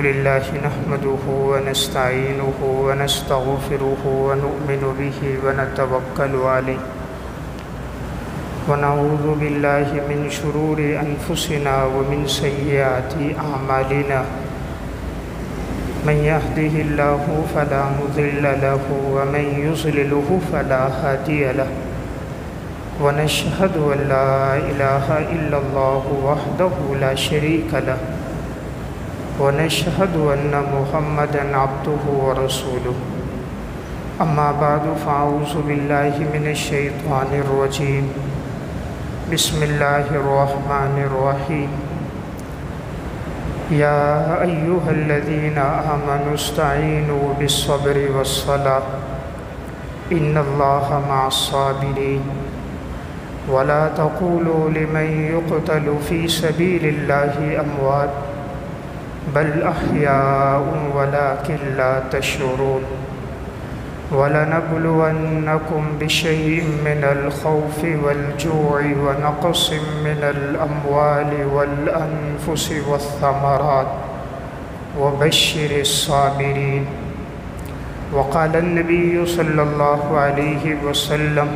لله نحمده ونستعينه ونستغفره ونؤمن به ونتوكل عليه ونعوذ بالله من شرور أنفسنا ومن سيئات أعمالنا من يهده الله فلا مضل له ومن يضلله فلا هادي له ونشهد أن لا إله إلا الله وحده لا شريك له ونشهد أن محمدًا عبده ورسوله أما بعد فأعوذ بالله من الشيطان الرجيم بسم الله الرحمن الرحيم يا أيها الذين آمنوا استعينوا بالصبر والصلاة إن الله مع الصابرين ولا تقولوا لمن يقتل في سبيل الله أموات بل أحياء ولكن لا تشعرون ولنبلونكم بشيء من الخوف والجوع ونقص من الأموال والأنفس والثمرات وبشر الصابرين وقال النبي صلى الله عليه وسلم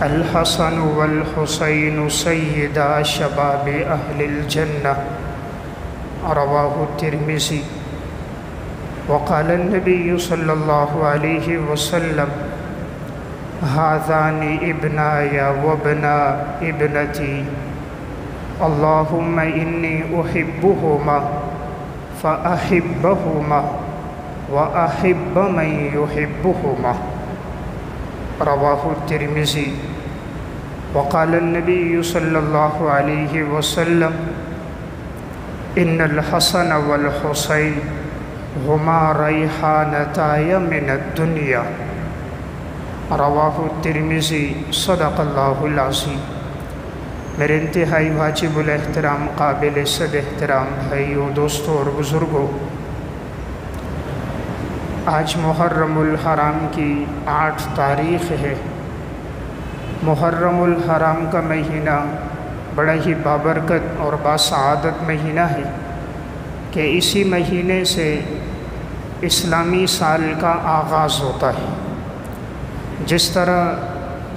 الحسن والحسين سيدا شباب أهل الجنة رواه الترمذي وقال النبي صلى الله عليه وسلم هذان ابناي وابنا ابنتي اللهم إني أحبهما فأحبهما وأحب من يحبهما رواه الترمذي وقال النبي صلى الله عليه وسلم إن الحسن والحسين ہما ریحانتای من الدنیا رواہ الترمذی صدق اللہ العظیم۔ میرے انتہائی واجب الاحترام قابل صد احترام بھائیوں، دوستوں اور بزرگوں، آج محرم الحرام کی 8 تاریخ ہے۔ محرم الحرام کا مہینہ بڑا ہی بابرکت اور باسعادت مہینہ ہے کہ اسی مہینے سے اسلامی سال کا آغاز ہوتا ہے۔ جس طرح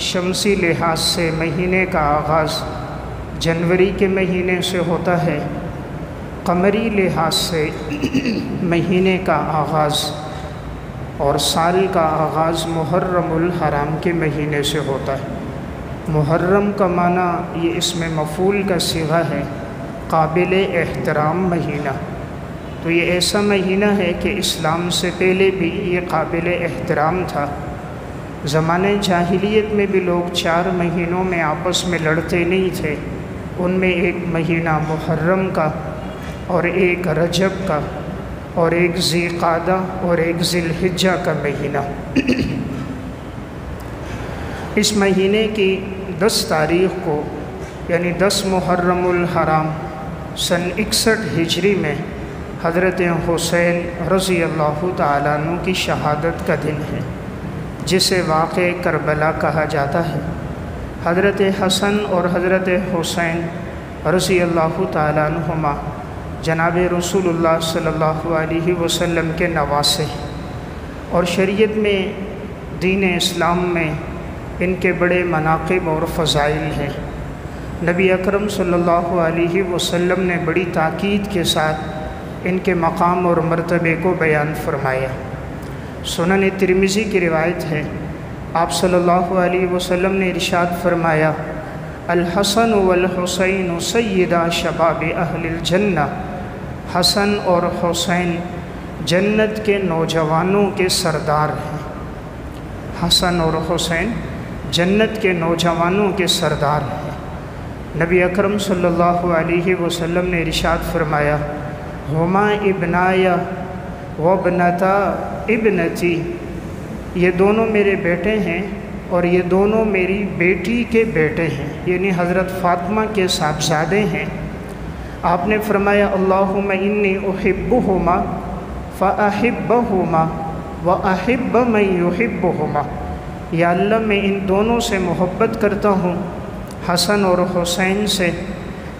شمسی لحاظ سے مہینے کا آغاز جنوری کے مہینے سے ہوتا ہے، قمری لحاظ سے مہینے کا آغاز اور سال کا آغاز محرم الحرام کے مہینے سے ہوتا ہے۔ محرم کا معنی یہ اسم مفعول کا صیغہ ہے، قابل احترام مہینہ۔ تو یہ ایسا مہینہ ہے کہ اسلام سے پہلے بھی یہ قابل احترام تھا۔ زمانے جاہلیت میں بھی لوگ 4 مہینوں میں آپس میں لڑتے نہیں تھے، ان میں ایک مہینہ محرم کا اور ایک رجب کا اور ایک ذی قعدہ اور ایک ذی الحجہ کا مہینہ۔ اس مہینے کی 10 تاریخ کو یعنی 10 محرم الحرام سن 61 ہجری میں حضرت حسین رضی اللہ تعالیٰ عنہ کی شہادت کا دن ہے، جسے واقعہ کربلا کہا جاتا ہے۔ حضرت حسن اور حضرت حسین رضی اللہ تعالیٰ عنہما جناب رسول اللہ صلی اللہ علیہ وسلم کے نواسے ہیں، اور شریعت میں دین اسلام میں ان کے بڑے مناقب اور فضائل ہیں۔ نبی اکرم صلی اللہ علیہ وسلم نے بڑی تاکید کے ساتھ ان کے مقام اور مرتبے کو بیان فرمایا۔ سنن ترمذی کی روایت ہے، آپ صلی اللہ علیہ وسلم نے ارشاد فرمایا الحسن والحسین سیدا شباب اہل الجنہ، حسن اور حسین جنت کے نوجوانوں کے سردار ہیں۔ حسن اور حسین جنت کے نوجوانوں کے سردار ہیں۔ نبی اکرم صلی اللہ علیہ وسلم نے ارشاد فرمایا ہما ابنایا وابنتا ابنتی، یہ دونوں میرے بیٹے ہیں اور یہ دونوں میری بیٹی کے بیٹے ہیں، یعنی حضرت فاطمہ کے صاحبزادے ہیں۔ آپ نے فرمایا اللہم انی احبہما فاحبہما واحب من یحبہما، یا اللہ میں ان دونوں سے محبت کرتا ہوں، حسن اور حسین سے،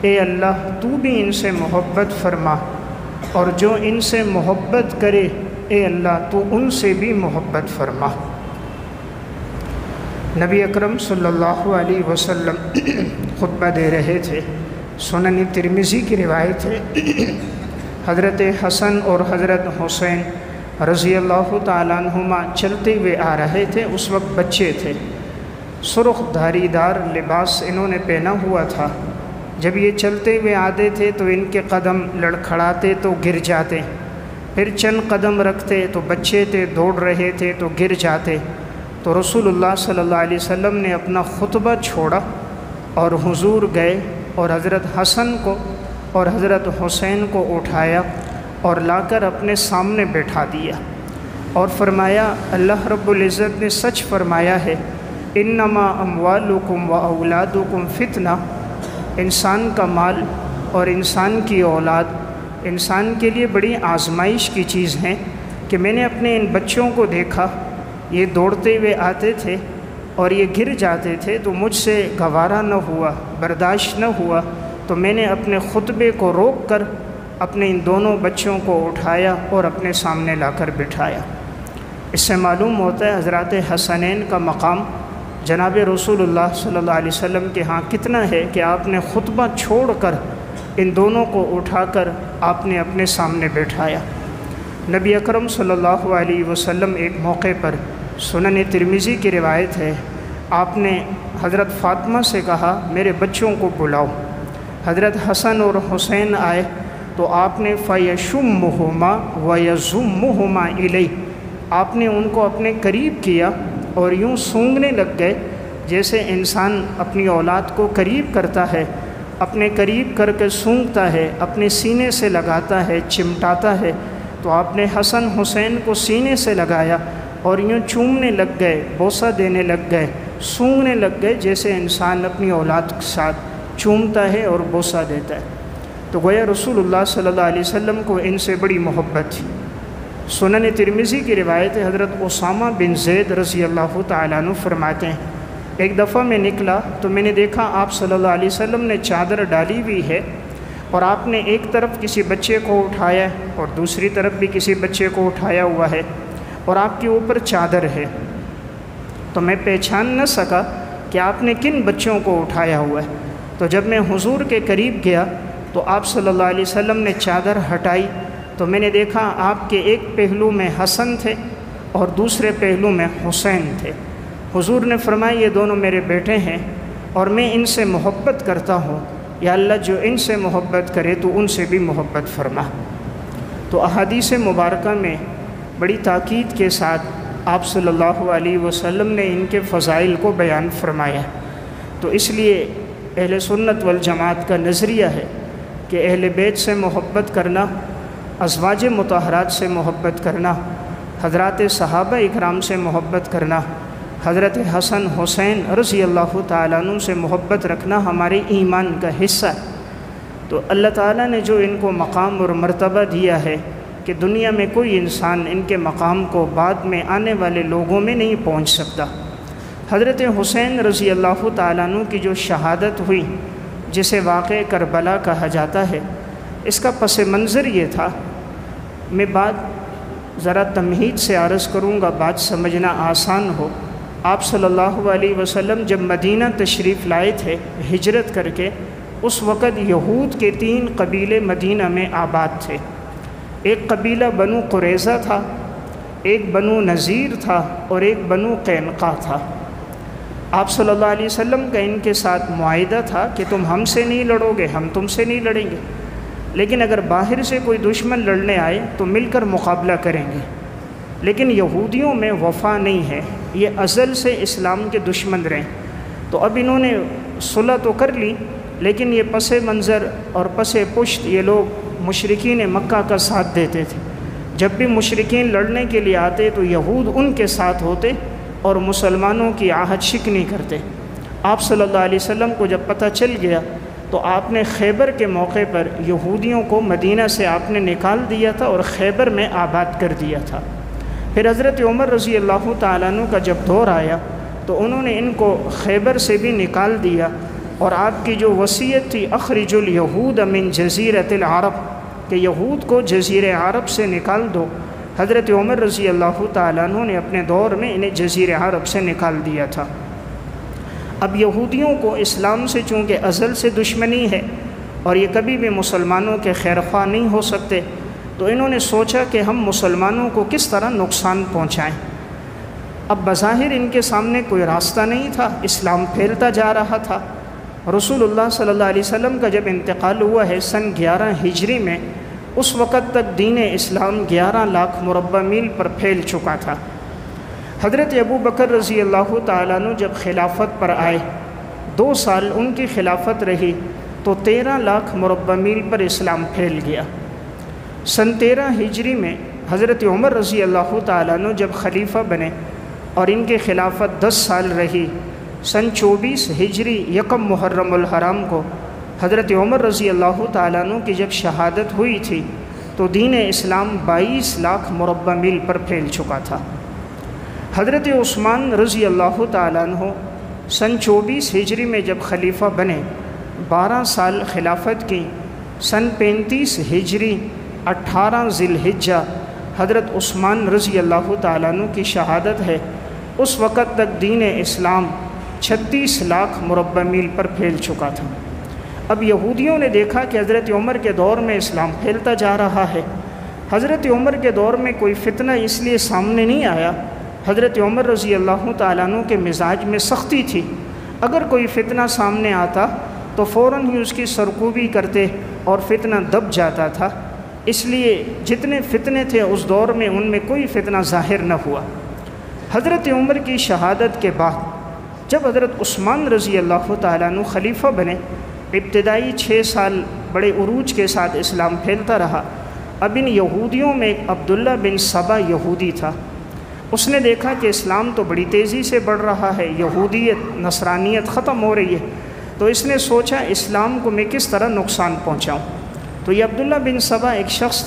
اے اللہ تو بھی ان سے محبت فرما اور جو ان سے محبت کرے اے اللہ تو ان سے بھی محبت فرما۔ نبی اکرم صلی اللہ علیہ وسلم خطبہ دے رہے تھے، سنن ترمذی کی روایت ہے، حضرت حسن اور حضرت حسین رضی اللہ تعالیٰ عنہما چلتے ہوئے آ رہے تھے۔ اس وقت بچے تھے، سرخ دھاری دار لباس انہوں نے پہنا ہوا تھا۔ جب یہ چلتے ہوئے آتے تھے تو ان کے قدم لڑکھڑاتے تو گر جاتے، پھر چند قدم رکھتے تو بچے تھے دوڑ رہے تھے تو گر جاتے۔ تو رسول اللہ صلی اللہ علیہ وسلم نے اپنا خطبہ چھوڑا اور حضور گئے اور حضرت حسن کو اور حضرت حسین کو اٹھایا اور لا کر اپنے سامنے بیٹھا دیا اور فرمایا، اللہ رب العزت نے سچ فرمایا ہے، انما اموالکم و اولادکم فتنہ، انسان کا مال اور انسان کی اولاد انسان کے لیے بڑی آزمائش کی چیز ہیں کہ میں نے اپنے ان بچوں کو دیکھا، یہ دوڑتے ہوئے آتے تھے اور یہ گر جاتے تھے تو مجھ سے گوارا نہ ہوا، برداشت نہ ہوا، تو میں نے اپنے خطبے کو روک کر اپنے ان دونوں بچوں کو اٹھایا اور اپنے سامنے لا کر بٹھایا۔ اس سے معلوم ہوتا ہے حضرات حسنین کا مقام جناب رسول اللہ صلی اللہ علیہ وسلم کے ہاں کتنا ہے کہ آپ نے خطبہ چھوڑ کر ان دونوں کو اٹھا کر آپ نے اپنے سامنے بیٹھایا۔ نبی اکرم صلی اللہ علیہ وسلم ایک موقع پر، سنن ترمذی کی روایت ہے، آپ نے حضرت فاطمہ سے کہا میرے بچوں کو بلاؤ۔ حضرت حسن اور حسین آئے تو آپ نے فَيَشُمُّهُمَا وَيَزُمُّهُمَا إِلَيْهِ، آپ نے ان کو اپنے قریب کیا اور یوں سونگھنے لگ گئے جیسے انسان اپنی اولاد کو قریب کرتا ہے، اپنے قریب کر کے سونگھتا ہے، اپنے سینے سے لگاتا ہے، چمٹاتا ہے۔ تو آپ نے حسن حسین کو سینے سے لگایا اور یوں چومنے لگ گئے، بوسہ دینے لگ گئے، سونگھنے لگ گئے جیسے انسان اپنی اولاد کے ساتھ چومتا ہے اور بوسہ دیتا ہے۔ تو گویا رسول اللہ صلی اللہ علیہ وسلم کو ان سے بڑی محبت تھی۔ سنن ترمذی کی روایت ہے، حضرت اسامہ بن زید رضی اللہ تعالیٰ عنہ فرماتے ہیں، ایک دفعہ میں نکلا تو میں نے دیکھا آپ صلی اللہ علیہ وسلم نے چادر ڈالی ہوئی ہے اور آپ نے ایک طرف کسی بچے کو اٹھایا اور دوسری طرف بھی کسی بچے کو اٹھایا ہوا ہے اور آپ کے اوپر چادر ہے۔ تو میں پہچان نہ سکا کہ آپ نے کن بچوں کو اٹھایا ہوا ہے۔ تو جب میں حضور کے قریب گیا تو آپ صلی اللہ علیہ وسلم نے چادر ہٹائی تو میں نے دیکھا آپ کے ایک پہلو میں حسن تھے اور دوسرے پہلو میں حسین تھے۔ حضور نے فرمایا یہ دونوں میرے بیٹے ہیں اور میں ان سے محبت کرتا ہوں، یا اللہ جو ان سے محبت کرے تو ان سے بھی محبت فرما۔ تو احادیث مبارکہ میں بڑی تاکید کے ساتھ آپ صلی اللہ علیہ وسلم نے ان کے فضائل کو بیان فرمایا۔ تو اس لیے اہل سنت والجماعت کا نظریہ ہے کہ اہل بیت سے محبت کرنا، ازواج مطہرات سے محبت کرنا، حضرات صحابہ اکرام سے محبت کرنا، حضرت حسن حسین رضی اللہ تعالیٰ عنہ سے محبت رکھنا ہمارے ایمان کا حصہ ہے۔ تو اللہ تعالیٰ نے جو ان کو مقام اور مرتبہ دیا ہے کہ دنیا میں کوئی انسان ان کے مقام کو بعد میں آنے والے لوگوں میں نہیں پہنچ سکتا۔ حضرت حسین رضی اللہ تعالیٰ عنہ کی جو شہادت ہوئی جسے واقعہ کربلا کہا جاتا ہے، اس کا پس منظر یہ تھا، میں بات ذرا تمہید سے عرض کروں گا، بات سمجھنا آسان ہو۔ آپ صلی اللہ علیہ وسلم جب مدینہ تشریف لائے تھے ہجرت کر کے، اس وقت یہود کے 3 قبیلے مدینہ میں آباد تھے۔ ایک قبیلہ بنو قریظہ تھا، ایک بنو نذیر تھا اور ایک بنو قینقاع تھا۔ آپ صلی اللہ علیہ وسلم کا ان کے ساتھ معاہدہ تھا کہ تم ہم سے نہیں لڑو گے، ہم تم سے نہیں لڑیں گے، لیکن اگر باہر سے کوئی دشمن لڑنے آئے تو مل کر مقابلہ کریں گے۔ لیکن یہودیوں میں وفا نہیں ہے، یہ ازل سے اسلام کے دشمن رہے۔ تو اب انہوں نے صلح تو کر لی، لیکن یہ پس منظر اور پس پشت یہ لوگ مشرکین مکہ کا ساتھ دیتے تھے۔ جب بھی مشرکین لڑنے کے لیے آتے تو یہود ان کے ساتھ ہوتے اور مسلمانوں کی عہد شکنی کرتے۔ آپ صلی اللہ علیہ وسلم کو جب پتہ چل گیا تو آپ نے خیبر کے موقع پر یہودیوں کو مدینہ سے آپ نے نکال دیا تھا اور خیبر میں آباد کر دیا تھا۔ پھر حضرت عمر رضی اللہ تعالیٰ عنہ کا جب دور آیا تو انہوں نے ان کو خیبر سے بھی نکال دیا، اور آپ کی جو وصیت تھی اخرج الیہود من جزیرۃ العرب، کہ یہود کو جزیرہ عرب سے نکال دو، حضرت عمر رضی اللہ تعالیٰ عنہ نے اپنے دور میں انہیں جزیرہ عرب سے نکال دیا تھا۔ اب یہودیوں کو اسلام سے چونکہ ازل سے دشمنی ہے اور یہ کبھی بھی مسلمانوں کے خیر خواہ نہیں ہو سکتے، تو انہوں نے سوچا کہ ہم مسلمانوں کو کس طرح نقصان پہنچائیں۔ اب بظاہر ان کے سامنے کوئی راستہ نہیں تھا، اسلام پھیلتا جا رہا تھا۔ رسول اللہ صلی اللہ علیہ وسلم کا جب انتقال ہوا ہے سن 11 ہجری میں، اس وقت تک دین اسلام 11 لاکھ مربع میل پر پھیل چکا تھا۔ حضرت ابو بکر رضی اللہ تعالیٰ عنہ جب خلافت پر آئے، 2 سال ان کی خلافت رہی تو 13 لاکھ مربع میل پر اسلام پھیل گیا۔ سن 13 ہجری میں حضرت عمر رضی اللہ تعالیٰ عنہ جب خلیفہ بنے اور ان کی خلافت 10 سال رہی، سن 24 ہجری یکم محرم الحرام کو حضرت عمر رضی اللہ تعالیٰ عنہ کی جب شہادت ہوئی تھی تو دین اسلام 22 لاکھ مربع میل پر پھیل چکا تھا۔ حضرت عثمان رضی اللہ تعالیٰ عنہ سن 24 ہجری میں جب خلیفہ بنے، 12 سال خلافت کی، سن 35 ہجری 18 ذی الحجہ حضرت عثمان رضی اللہ تعالیٰ عنہ کی شہادت ہے۔ اس وقت تک دین اسلام 36 لاکھ مربع میل پر پھیل چکا تھا۔ اب یہودیوں نے دیکھا کہ حضرت عمر کے دور میں اسلام پھیلتا جا رہا ہے۔ حضرت عمر کے دور میں کوئی فتنہ اس لیے سامنے نہیں آیا، حضرت عمر رضی اللہ تعالیٰ عنہ کے مزاج میں سختی تھی، اگر کوئی فتنہ سامنے آتا تو فوراً ہی اس کی سرکوبی کرتے اور فتنہ دب جاتا تھا۔ اس لیے جتنے فتنے تھے اس دور میں ان میں کوئی فتنہ ظاہر نہ ہوا۔ حضرت عمر کی شہادت کے بعد جب حضرت عثمان رضی اللہ تعالیٰ عنہ خلیفہ بنے، ابتدائی 6 سال بڑے عروج کے ساتھ اسلام پھیلتا رہا۔ اب ان یہودیوں میں ایک عبداللہ بن سبا یہودی تھا، اس نے دیکھا کہ اسلام تو بڑی تیزی سے بڑھ رہا ہے، یہودیت نصرانیت ختم ہو رہی ہے، تو اس نے سوچا اسلام کو میں کس طرح نقصان پہنچاؤں۔ تو یہ عبداللہ بن سبا ایک شخص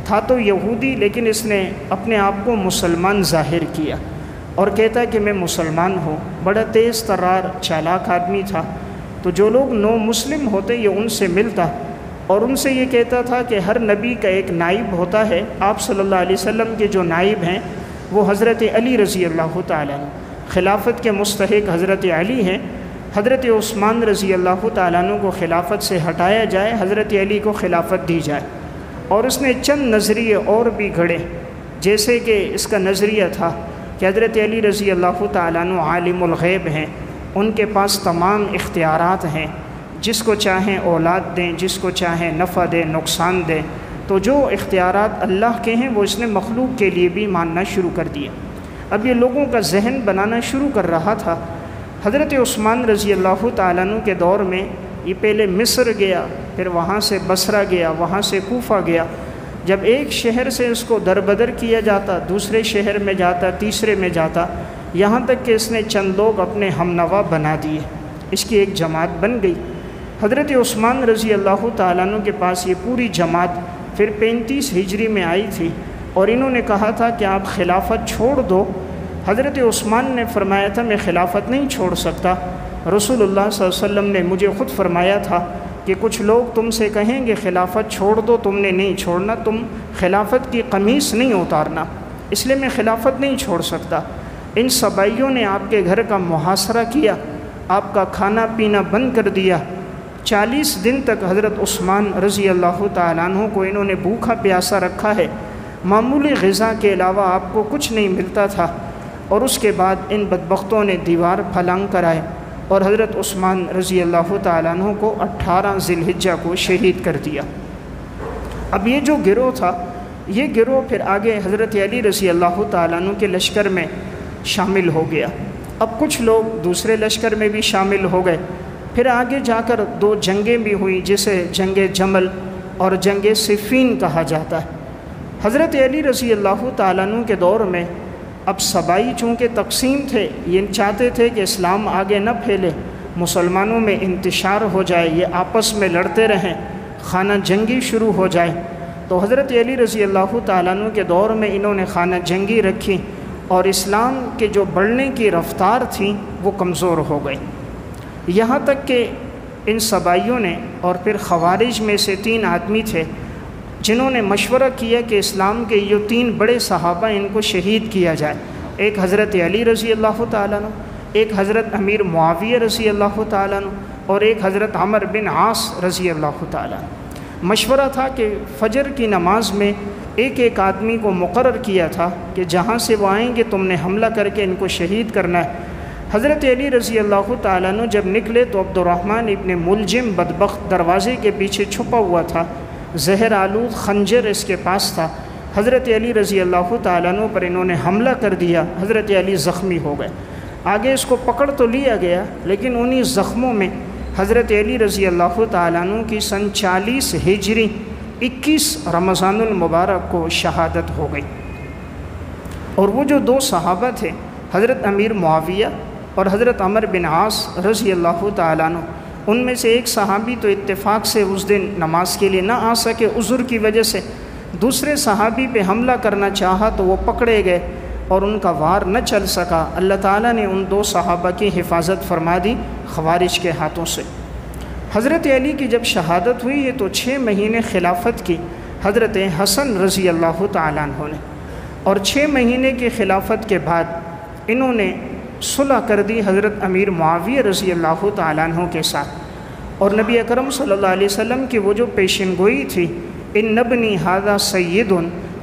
تھا تو یہودی، لیکن اس نے اپنے آپ کو مسلمان ظاہر کیا اور کہتا کہ میں مسلمان ہوں۔ بڑا تیز ترار چالاک آدمی تھا، تو جو لوگ نو مسلم ہوتے یہ ان سے ملتا اور ان سے یہ کہتا تھا کہ ہر نبی کا ایک نائب ہوتا ہے، آپ صلی اللہ علیہ وسلم کے جو نائب ہیں وہ حضرت علی رضی اللہ تعالیٰ عنہ، خلافت کے مستحق حضرت علی ہیں۔ حضرت عثمان رضی اللہ تعالیٰ عنہ کو خلافت سے ہٹایا جائے، حضرت علی کو خلافت دی جائے۔ اور اس نے چند نظریے اور بھی گھڑے، جیسے کہ اس کا نظریہ تھا کہ حضرت علی رضی اللہ تعالیٰ عنہ عالم الغیب ہیں، ان کے پاس تمام اختیارات ہیں، جس کو چاہیں اولاد دیں، جس کو چاہیں نفع دیں، نقصان دیں، تو جو اختیارات اللہ کے ہیں وہ اس نے مخلوق کے لیے بھی ماننا شروع کر دیا۔ اب یہ لوگوں کا ذہن بنانا شروع کر رہا تھا۔ حضرت عثمان رضی اللہ تعالیٰ عنہ کے دور میں یہ پہلے مصر گیا، پھر وہاں سے بصرہ گیا، وہاں سے کوفہ گیا۔ جب ایک شہر سے اس کو دربدر کیا جاتا، دوسرے شہر میں جاتا، تیسرے میں جاتا، یہاں تک کہ اس نے چند لوگ اپنے ہمنوا بنا دیے، اس کی ایک جماعت بن گئی۔ حضرت عثمان رضی اللہ تعالیٰ عنہ کے پاس یہ پوری جماعت پھر 35 ہجری میں آئی تھی اور انہوں نے کہا تھا کہ آپ خلافت چھوڑ دو۔ حضرت عثمان نے فرمایا تھا میں خلافت نہیں چھوڑ سکتا، رسول اللہ صلی اللہ علیہ وسلم نے مجھے خود فرمایا تھا کہ کچھ لوگ تم سے کہیں گے خلافت چھوڑ دو، تم نے نہیں چھوڑنا، تم خلافت کی قمیص نہیں اتارنا، اس لیے میں خلافت نہیں چھوڑ سکتا۔ ان سبائیوں نے آپ کے گھر کا محاصرہ کیا، آپ کا کھانا پینا بند کر دیا۔ 40 دن تک حضرت عثمان رضی اللہ تعالیٰ عنہ کو انہوں نے بھوکا پیاسا رکھا ہے، معمولی غذا کے علاوہ آپ کو کچھ نہیں ملتا تھا۔ اور اس کے بعد ان بدبختوں نے دیوار پھلانگ کرائے اور حضرت عثمان رضی اللہ تعالیٰ عنہ کو 18 ذی الحجہ کو شہید کر دیا۔ اب یہ جو گروہ تھا، یہ گروہ پھر آگے حضرت علی رضی اللہ تعالیٰ عنہ کے لشکر میں شامل ہو گیا۔ اب کچھ لوگ دوسرے لشکر میں بھی شامل ہو گئے۔ پھر آگے جا کر 2 جنگیں بھی ہوئیں، جسے جنگ جمل اور جنگ صفین کہا جاتا ہے۔ حضرت علی رضی اللہ تعالیٰ عنہ کے دور میں اب سبائی چونکہ تقسیم تھے، یہ چاہتے تھے کہ اسلام آگے نہ پھیلے، مسلمانوں میں انتشار ہو جائے، یہ آپس میں لڑتے رہیں، خانہ جنگی شروع ہو جائے۔ تو حضرت علی رضی اللہ تعالیٰ عنہ کے دور میں انہوں نے خانہ جنگی رکھی اور اسلام کے جو بڑھنے کی رفتار تھی وہ کمزور ہو گئی، یہاں تک کہ ان سبائیوں نے اور پھر خوارج میں سے 3 آدمی تھے، جنہوں نے مشورہ کیا کہ اسلام کے یہ 3 بڑے صحابہ ان کو شہید کیا جائے، ایک حضرت علی رضی اللہ تعالیٰ عنہ، ایک حضرت امیر معاویہ رضی اللہ تعالیٰ عنہ، اور ایک حضرت عمر بن عاص رضی اللہ تعالیٰ عنہ۔ مشورہ تھا کہ فجر کی نماز میں ایک ایک آدمی کو مقرر کیا تھا کہ جہاں سے وہ آئیں گے تم نے حملہ کر کے ان کو شہید کرنا ہے۔ حضرت علی رضی اللہ تعالیٰ عنہ جب نکلے تو عبد الرحمن ابن ملجم بدبخت دروازے کے پیچھے چھپا ہوا تھا، زہر آلود خنجر اس کے پاس تھا۔ حضرت علی رضی اللہ تعالیٰ عنہ پر انہوں نے حملہ کر دیا، حضرت علی زخمی ہو گئے۔ آگے اس کو پکڑ تو لیا گیا، لیکن انہی زخموں میں حضرت علی رضی اللہ تعالیٰ عنہ کی سن 40 ہجری 21 رمضان المبارک کو شہادت ہو گئی۔ اور وہ جو 2 صحابہ تھے، حضرت امیر معاویہ اور حضرت عمر بن عاص رضی اللہ تعالیٰ عنہ، ان میں سے ایک صحابی تو اتفاق سے اس دن نماز کے لیے نہ آ سکے عذر کی وجہ سے، دوسرے صحابی پہ حملہ کرنا چاہا تو وہ پکڑے گئے اور ان کا وار نہ چل سکا۔ اللہ تعالیٰ نے ان 2 صحابہ کی حفاظت فرما دی خوارج کے ہاتھوں سے۔ حضرت علی کی جب شہادت ہوئی ہے تو 6 مہینے خلافت کی حضرت حسن رضی اللہ تعالیٰ عنہ نے، اور 6 مہینے کی خلافت کے بعد انہوں نے صلح کر دی حضرت امیر معاویہ رضی اللہ تعالیٰ عنہ کے ساتھ، اور نبی اکرم صلی اللہ علیہ وسلم کی وہ جو پیشن گوئی تھی، ان ابنی ھذا سید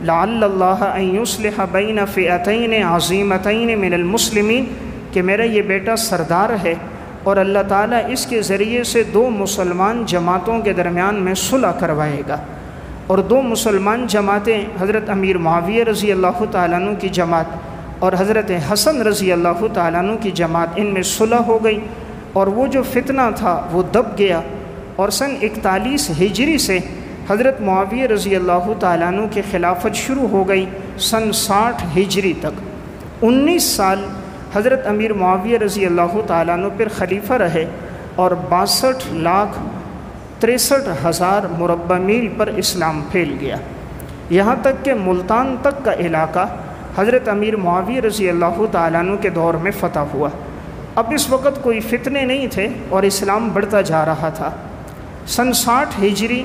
لعل اللہ ان یصلح بین فئتین عظیمتین من المسلمین، کہ میرا یہ بیٹا سردار ہے اور اللہ تعالیٰ اس کے ذریعے سے 2 مسلمان جماعتوں کے درمیان میں صلح کروائے گا۔ اور 2 مسلمان جماعتیں حضرت امیر معاویہ رضی اللہ تعالیٰ عنہ کی جماعت اور حضرت حسن رضی اللہ تعالیٰ عنہ کی جماعت، ان میں صلح ہو گئی، اور وہ جو فتنہ تھا وہ دب گیا۔ اور سن 41 ہجری سے حضرت معاویہ رضی اللہ تعالیٰ عنہ کی خلافت شروع ہو گئی سن 60 ہجری تک۔ 19 سال حضرت امیر معاویہ رضی اللہ تعالیٰ عنہ پھر خلیفہ رہے، اور 62,63,000 مربع میل پر اسلام پھیل گیا، یہاں تک کہ ملتان تک کا علاقہ حضرت امیر معاویہ رضی اللہ تعالیٰ عنہ کے دور میں فتح ہوا۔ اب اس وقت کوئی فتنے نہیں تھے اور اسلام بڑھتا جا رہا تھا۔ سن 60 ہجری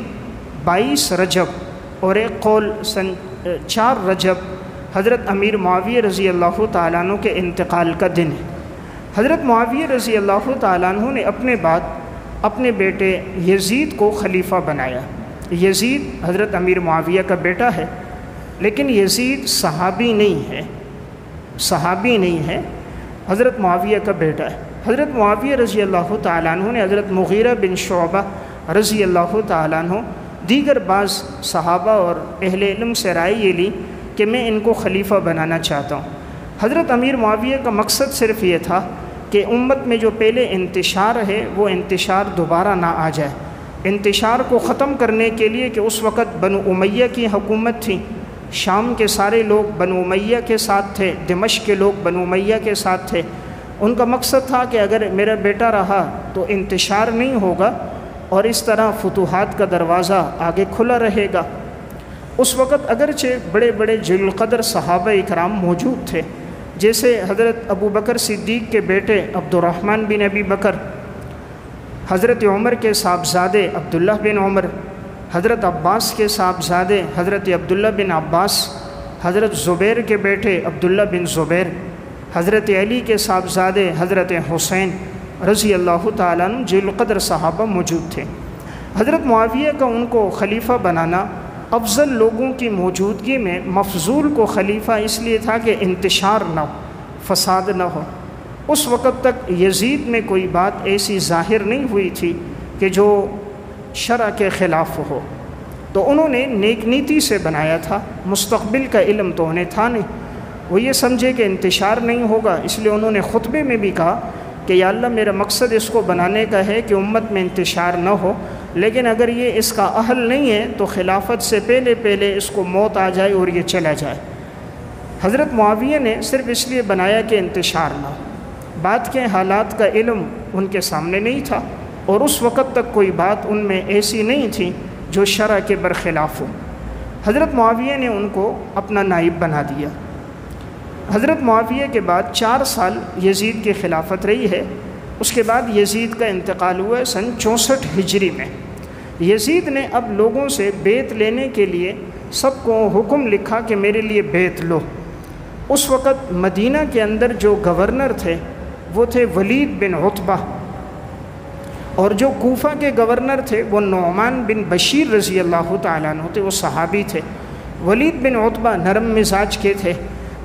22 رجب اور ایک قول سن 4 رجب حضرت امیر معاویہ رضی اللہ تعالیٰ عنہ کے انتقال کا دن ہے۔ حضرت معاویہ رضی اللہ تعالیٰ عنہ نے اپنے بعد اپنے بیٹے یزید کو خلیفہ بنایا۔ یزید حضرت امیر معاویہ کا بیٹا ہے، لیکن یزید صحابی نہیں ہے، حضرت معاویہ کا بیٹا ہے۔ حضرت معاویہ رضی اللہ تعالیٰ عنہ نے حضرت مغیرہ بن شعبہ رضی اللہ تعالیٰ عنہ دیگر بعض صحابہ اور اہل علم سے رائے یہ لی کہ میں ان کو خلیفہ بنانا چاہتا ہوں۔ حضرت امیر معاویہ کا مقصد صرف یہ تھا کہ امت میں جو پہلے انتشار ہے وہ انتشار دوبارہ نہ آ جائے، انتشار کو ختم کرنے کے لیے کہ اس وقت بنو امیہ کی حکومت تھی، شام کے سارے لوگ بنو امیہ کے ساتھ تھے، دمشق کے لوگ بنو امیہ کے ساتھ تھے۔ ان کا مقصد تھا کہ اگر میرا بیٹا رہا تو انتشار نہیں ہوگا اور اس طرح فتوحات کا دروازہ آگے کھلا رہے گا۔ اس وقت اگرچہ بڑے بڑے جلیل القدر صحابہ اکرام موجود تھے، جیسے حضرت ابو بکر صدیق کے بیٹے عبد الرحمن بن ابی بکر، حضرت عمر کے صاحبزادے عبداللہ بن عمر، حضرت عباس کے صاحبزادے حضرت عبداللہ بن عباس، حضرت زبیر کے بیٹے عبداللہ بن زبیر، حضرت علی کے صاحبزادے حضرت حسین رضی اللہ تعالیٰ عنہ جلیل القدر صحابہ موجود تھے۔ حضرت معاویہ کا ان کو خلیفہ بنانا افضل لوگوں کی موجودگی میں مفضول کو خلیفہ اس لیے تھا کہ انتشار نہ ہو، فساد نہ ہو۔ اس وقت تک یزید میں کوئی بات ایسی ظاہر نہیں ہوئی تھی کہ جو شرع کے خلاف ہو، تو انہوں نے نیک نیتی سے بنایا تھا، مستقبل کا علم تو انہیں تھا نہیں۔ وہ یہ سمجھے کہ انتشار نہیں ہوگا، اس لیے انہوں نے خطبے میں بھی کہا کہ یا اللہ میرا مقصد اس کو بنانے کا ہے کہ امت میں انتشار نہ ہو، لیکن اگر یہ اس کا اہل نہیں ہے تو خلافت سے پہلے اس کو موت آ جائے اور یہ چلا جائے۔ حضرت معاویہ نے صرف اس لیے بنایا کہ انتشار نہ ہو، بعد کے حالات کا علم ان کے سامنے نہیں تھا، اور اس وقت تک کوئی بات ان میں ایسی نہیں تھی جو شرع کے برخلاف ہو۔ حضرت معاویہ نے ان کو اپنا نائب بنا دیا۔ حضرت معاویہ کے بعد 4 سال یزید کی خلافت رہی ہے، اس کے بعد یزید کا انتقال ہوا ہے سن 64 ہجری میں۔ یزید نے اب لوگوں سے بیعت لینے کے لیے سب کو حکم لکھا کہ میرے لیے بیعت لو۔ اس وقت مدینہ کے اندر جو گورنر تھے وہ تھے ولید بن عتبہ، اور جو کوفہ کے گورنر تھے وہ نعمان بن بشیر رضی اللہ تعالیٰ عنہ تھے، وہ صحابی تھے۔ ولید بن عتبہ نرم مزاج کے تھے،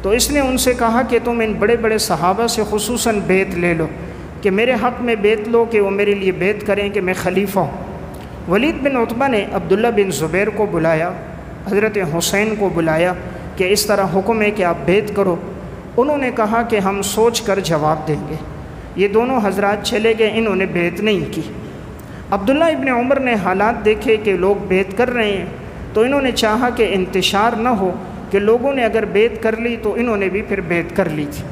تو اس نے ان سے کہا کہ تم ان بڑے بڑے صحابہ سے خصوصاً بیعت لے لو، کہ میرے حق میں بیعت لو کہ وہ میرے لیے بیعت کریں کہ میں خلیفہ ہوں۔ ولید بن عتبہ نے عبداللہ بن زبیر کو بلایا، حضرت حسین کو بلایا کہ اس طرح حکم ہے کہ آپ بیعت کرو۔ انہوں نے کہا کہ ہم سوچ کر جواب دیں گے۔ یہ دونوں حضرات چلے گئے، انہوں نے بیعت نہیں کی۔ عبداللہ ابن عمر نے حالات دیکھے کہ لوگ بیعت کر رہے ہیں، تو انہوں نے چاہا کہ انتشار نہ ہو، کہ لوگوں نے اگر بیعت کر لی تو انہوں نے بھی پھر بیعت کر لی تھی۔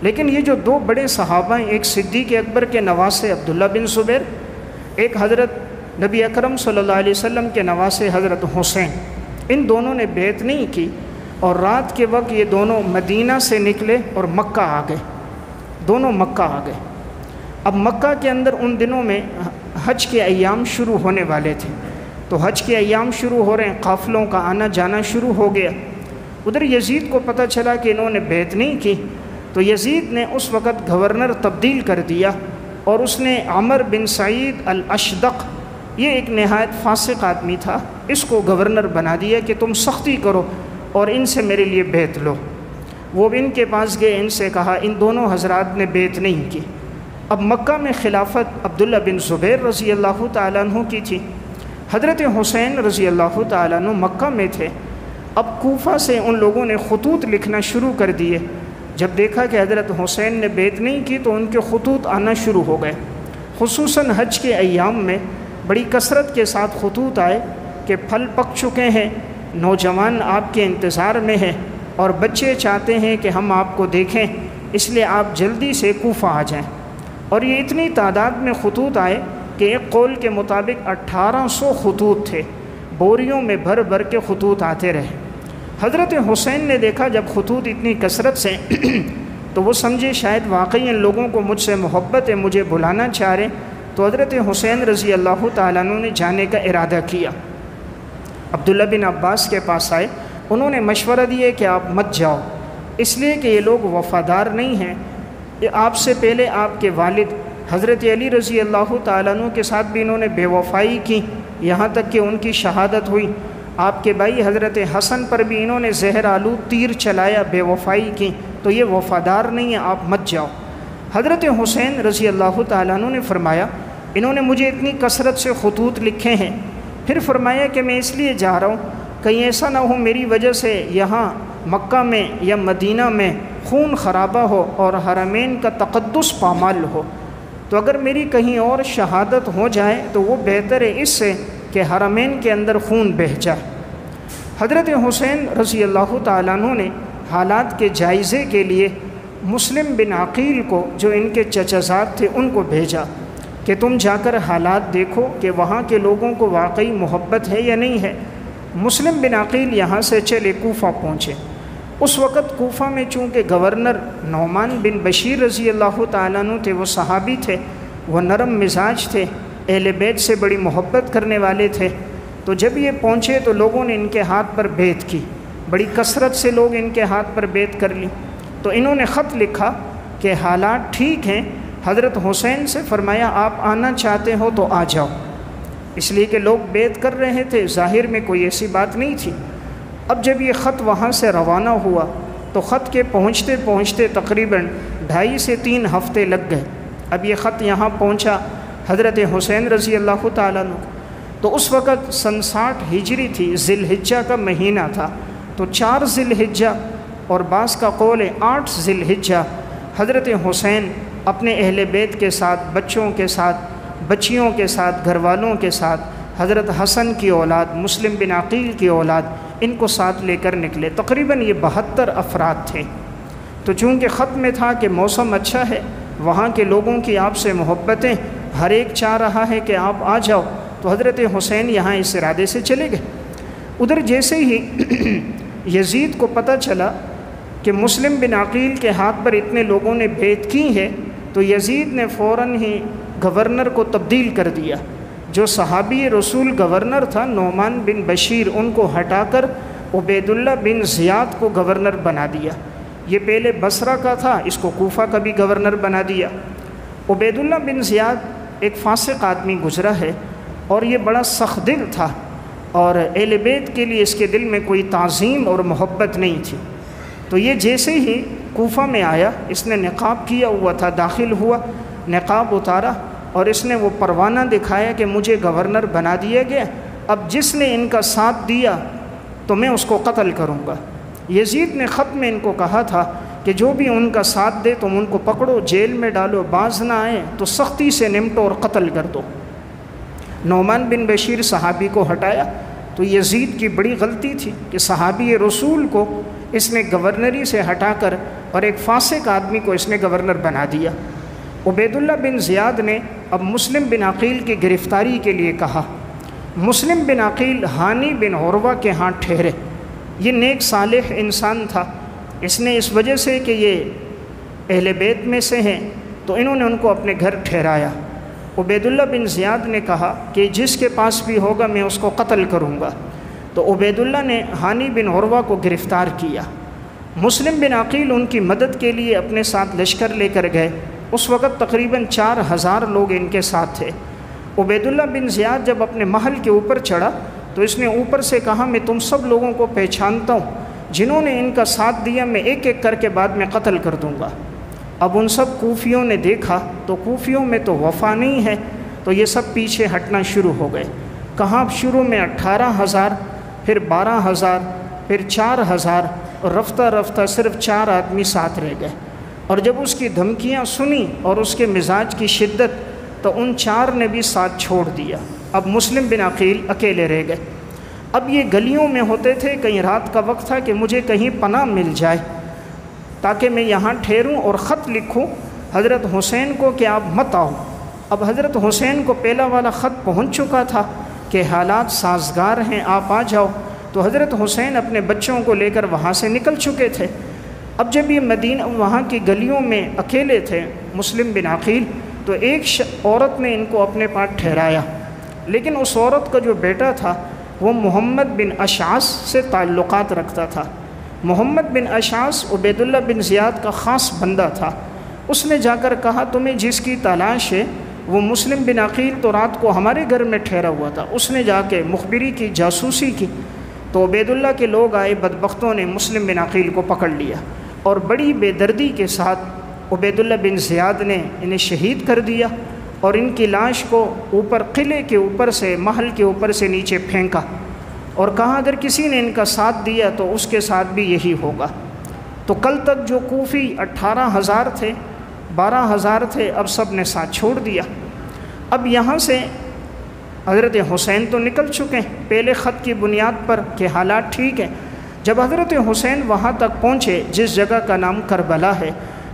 لیکن یہ جو دو بڑے صحابہ ہیں، ایک صدیق اکبر کے نواسے عبداللہ بن زبیر، ایک حضرت نبی اکرم صلی اللہ علیہ وسلم کے نواسے حضرت حسین، ان دونوں نے بیعت نہیں کی، اور رات کے وقت یہ دونوں مدینہ سے نکلے اور مکہ آ گئے، دونوں مکہ آ گئے۔ اب مکہ کے اندر ان دنوں میں حج کے ایام شروع ہونے والے تھے، تو حج کے ایام شروع ہو رہے ہیں، قافلوں کا آنا جانا شروع ہو گیا۔ ادھر یزید کو پتہ چلا کہ انہوں نے بیعت نہیں کی، تو یزید نے اس وقت گورنر تبدیل کر دیا، اور اس نے عمر بن سعید الاشدق، یہ ایک نہایت فاسق آدمی تھا، اس کو گورنر بنا دیا کہ تم سختی کرو اور ان سے میرے لیے بیعت لو۔ وہ ان کے پاس گئے، ان سے کہا، ان دونوں حضرات نے بیعت نہیں کی۔ اب مکہ میں خلافت عبداللہ بن زبیر رضی اللہ تعالیٰ عنہ کی تھی، حضرت حسین رضی اللہ تعالیٰ عنہ مکہ میں تھے۔ اب کوفہ سے ان لوگوں نے خطوط لکھنا شروع کر دیے۔ جب دیکھا کہ حضرت حسین نے بیعت نہیں کی تو ان کے خطوط آنا شروع ہو گئے، خصوصاً حج کے ایام میں بڑی کثرت کے ساتھ خطوط آئے کہ پھل پک چکے ہیں، نوجوان آپ کے انتظار میں ہیں، اور بچے چاہتے ہیں کہ ہم آپ کو دیکھیں، اس لیے آپ جلدی سے کوفہ آ جائیں۔ اور یہ اتنی تعداد میں خطوط آئے کہ ایک قول کے مطابق 1800 خطوط تھے، بوریوں میں بھر بھر کے خطوط آتے رہے۔ حضرت حسین نے دیکھا جب خطوط اتنی کثرت سے تو وہ سمجھے شاید واقعی ان لوگوں کو مجھ سے محبت ہے، مجھے بلانا چاہ رہے، تو حضرت حسین رضی اللہ تعالیٰ عنہ نے جانے کا ارادہ کیا۔ عبداللہ بن عباس کے پاس آئے، انہوں نے مشورہ دیا کہ آپ مت جاؤ، اس لیے کہ یہ لوگ وفادار نہیں ہیں۔ آپ سے پہلے آپ کے والد حضرت علی رضی اللہ تعالیٰ عنہ کے ساتھ بھی انہوں نے بے وفائی کی، یہاں تک کہ ان کی شہادت ہوئی۔ آپ کے بھائی حضرت حسن پر بھی انہوں نے زہر آلود تیر چلایا، بے وفائی کی، تو یہ وفادار نہیں ہیں، آپ مت جاؤ۔ حضرت حسین رضی اللہ تعالیٰ عنہ نے فرمایا، انہوں نے مجھے اتنی کثرت سے خطوط لکھے ہیں، پھر فرمایا کہ میں اس لیے جا رہا ہوں کہیں ایسا نہ ہو میری وجہ سے یہاں مکہ میں یا مدینہ میں خون خرابہ ہو اور حرمین کا تقدس پامال ہو، تو اگر میری کہیں اور شہادت ہو جائے تو وہ بہتر ہے اس سے کہ حرمین کے اندر خون بہہ جائے۔ حضرت حسین رضی اللہ تعالیٰ عنہ نے حالات کے جائزے کے لیے مسلم بن عقیل کو، جو ان کے چچا زاد تھے، ان کو بھیجا کہ تم جا کر حالات دیکھو کہ وہاں کے لوگوں کو واقعی محبت ہے یا نہیں ہے۔ مسلم بن عقیل یہاں سے چلے کوفہ پہنچے۔ اس وقت کوفہ میں چونکہ گورنر نعمان بن بشیر رضی اللہ تعالیٰ عنہ تھے، وہ صحابی تھے، وہ نرم مزاج تھے، اہل بیت سے بڑی محبت کرنے والے تھے، تو جب یہ پہنچے تو لوگوں نے ان کے ہاتھ پر بیعت کی، بڑی کثرت سے لوگ ان کے ہاتھ پر بیعت کر لی۔ تو انہوں نے خط لکھا کہ حالات ٹھیک ہیں، حضرت حسین سے فرمایا آپ آنا چاہتے ہو تو آ جاؤ، اس لیے کہ لوگ بیعت کر رہے تھے، ظاہر میں کوئی ایسی بات نہیں تھی۔ اب جب یہ خط وہاں سے روانہ ہوا تو خط کے پہنچتے پہنچتے تقریباً 2.5 سے 3 ہفتے لگ گئے۔ اب یہ خط یہاں پہنچا حضرت حسین رضی اللہ تعالیٰ عنہ، تو اس وقت سن 60 ہجری تھی، ذی الحجہ کا مہینہ تھا، تو 4 ذی الحجہ اور بعض کا قول ہے 8 ذی الحجہ حضرت حسین اپنے اہل بیت کے ساتھ، بچوں کے ساتھ، بچیوں کے ساتھ، گھر والوں کے ساتھ، حضرت حسن کی اولاد، مسلم بن عقیل کی اولاد، ان کو ساتھ لے کر نکلے۔ تقریباً یہ 72 افراد تھے۔ تو چونکہ خط میں تھا کہ موسم اچھا ہے، وہاں کے لوگوں کی آپ سے محبتیں، ہر ایک چاہ رہا ہے کہ آپ آ جاؤ، تو حضرت حسین یہاں اس ارادے سے چلے گئے۔ ادھر جیسے ہی یزید کو پتہ چلا کہ مسلم بن عقیل کے ہاتھ پر اتنے لوگوں نے بیعت کی ہے، تو یزید نے فوراً ہی گورنر کو تبدیل کر دیا۔ جو صحابی رسول گورنر تھا نعمان بن بشیر، ان کو ہٹا کر عبید اللہ بن زیاد کو گورنر بنا دیا۔ یہ پہلے بصرہ کا تھا، اس کو کوفہ کا بھی گورنر بنا دیا۔ عبید اللہ بن زیاد ایک فاسق آدمی گزرا ہے اور یہ بڑا سخت دل تھا، اور اہل بیت کے لیے اس کے دل میں کوئی تعظیم اور محبت نہیں تھی۔ تو یہ جیسے ہی کوفہ میں آیا، اس نے نقاب کیا ہوا تھا، داخل ہوا، نقاب اتارا اور اس نے وہ پروانہ دکھایا کہ مجھے گورنر بنا دیا گیا، اب جس نے ان کا ساتھ دیا تو میں اس کو قتل کروں گا۔ یزید نے خط میں ان کو کہا تھا کہ جو بھی ان کا ساتھ دے تم ان کو پکڑو، جیل میں ڈالو، باز نہ آئے تو سختی سے نمٹو اور قتل کر دو۔ نعمان بن بشیر صحابی کو ہٹایا تو یزید کی بڑی غلطی تھی کہ صحابی رسول کو اس نے گورنری سے ہٹا کر اور ایک فاسق آدمی کو اس نے گورنر بنا دیا۔ عبید اللہ بن زیاد نے اب مسلم بن عقیل کی گرفتاری کے لیے کہا۔ مسلم بن عقیل ہانی بن عروہ کے ہاں ٹھہرے۔ یہ نیک صالح انسان تھا، اس نے اس وجہ سے کہ یہ اہل بیت میں سے ہیں تو انہوں نے ان کو اپنے گھر ٹھہرایا۔ عبید اللہ بن زیاد نے کہا کہ جس کے پاس بھی ہوگا میں اس کو قتل کروں گا، تو عبید اللہ نے ہانی بن عروہ کو گرفتار کیا۔ مسلم بن عقیل ان کی مدد کے لیے اپنے ساتھ لشکر لے کر گئے۔ اس وقت تقریباً 4000 لوگ ان کے ساتھ تھے۔ عبید اللہ بن زیاد جب اپنے محل کے اوپر چڑھا تو اس نے اوپر سے کہا میں تم سب لوگوں کو پہچانتا ہوں، جنہوں نے ان کا ساتھ دیا میں ایک ایک کر کے بعد میں قتل کر دوں گا۔ اب ان سب کوفیوں نے دیکھا تو کوفیوں میں تو وفا نہیں ہے، تو یہ سب پیچھے ہٹنا شروع ہو گئے۔ کہاں شروع میں 18,000، پھر 12,000، پھر 4,000، اور رفتہ رفتہ صرف 4 آدمی ساتھ رہ گئے۔ اور جب اس کی دھمکیاں سنی اور اس کے مزاج کی شدت تو ان 4 نے بھی ساتھ چھوڑ دیا۔ اب مسلم بن عقیل اکیلے رہ گئے۔ اب یہ گلیوں میں ہوتے تھے، کہیں رات کا وقت تھا کہ مجھے کہیں پناہ مل جائے تاکہ میں یہاں ٹھہروں اور خط لکھوں حضرت حسین کو کہ آپ مت آؤ۔ اب حضرت حسین کو پہلا والا خط پہنچ چکا تھا کہ حالات سازگار ہیں، آپ آ جاؤ، تو حضرت حسین اپنے بچوں کو لے کر وہاں سے نکل چکے تھے۔ اب جب یہ مدینہ وہاں کی گلیوں میں اکیلے تھے مسلم بن عقیل، تو ایک عورت نے ان کو اپنے پاس ٹھہرایا، لیکن اس عورت کا جو بیٹا تھا وہ محمد بن اشعث سے تعلقات رکھتا تھا۔ محمد بن اشعث عبید اللہ بن زیاد کا خاص بندہ تھا۔ اس نے جا کر کہا تمہیں جس کی تلاش ہے وہ مسلم بن عقیل تو رات کو ہمارے گھر میں ٹھہرا ہوا تھا۔ اس نے جا کے مخبری کی، جاسوسی کی، تو عبید اللہ کے لوگ آئے، بدبختوں نے مسلم بن عقیل کو پکڑ لیا اور بڑی بے دردی کے ساتھ عبید اللہ بن زیاد نے انہیں شہید کر دیا اور ان کی لاش کو اوپر قلعے کے اوپر سے، محل کے اوپر سے نیچے پھینکا اور کہا اگر کسی نے ان کا ساتھ دیا تو اس کے ساتھ بھی یہی ہوگا۔ تو کل تک جو کوفی 18,000 تھے، 12,000 تھے، اب سب نے ساتھ چھوڑ دیا۔ اب یہاں سے حضرت حسین تو نکل چکے ہیں پہلے خط کی بنیاد پر کہ حالات ٹھیک ہیں۔ جب حضرت حسین وہاں تک پہنچے جس جگہ کا نام کربلا ہے،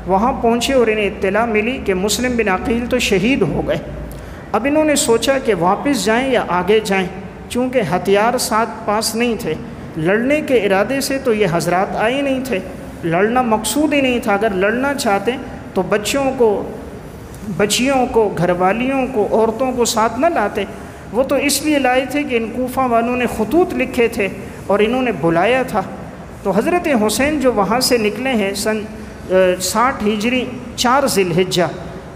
وہاں پہنچے اور انہیں اطلاع ملی کہ مسلم بن عقیل تو شہید ہو گئے۔ اب انہوں نے سوچا کہ واپس جائیں یا آگے جائیں، چونکہ ہتھیار ساتھ پاس نہیں تھے، لڑنے کے ارادے سے تو یہ حضرات آئے نہیں تھے، لڑنا مقصود ہی نہیں تھا۔ اگر لڑنا چاہتے تو بچیوں کو، گھر والیوں کو، عورتوں کو ساتھ نہ لاتے۔ وہ تو اس لیے لائے تھے کہ ان کوفہ والوں نے خطوط لکھے تھے اور انہوں نے بلایا تھا۔ تو حضرت حسین جو وہاں سے نکلے ہیں سن 60 ہجری 4 ذی الحجہ،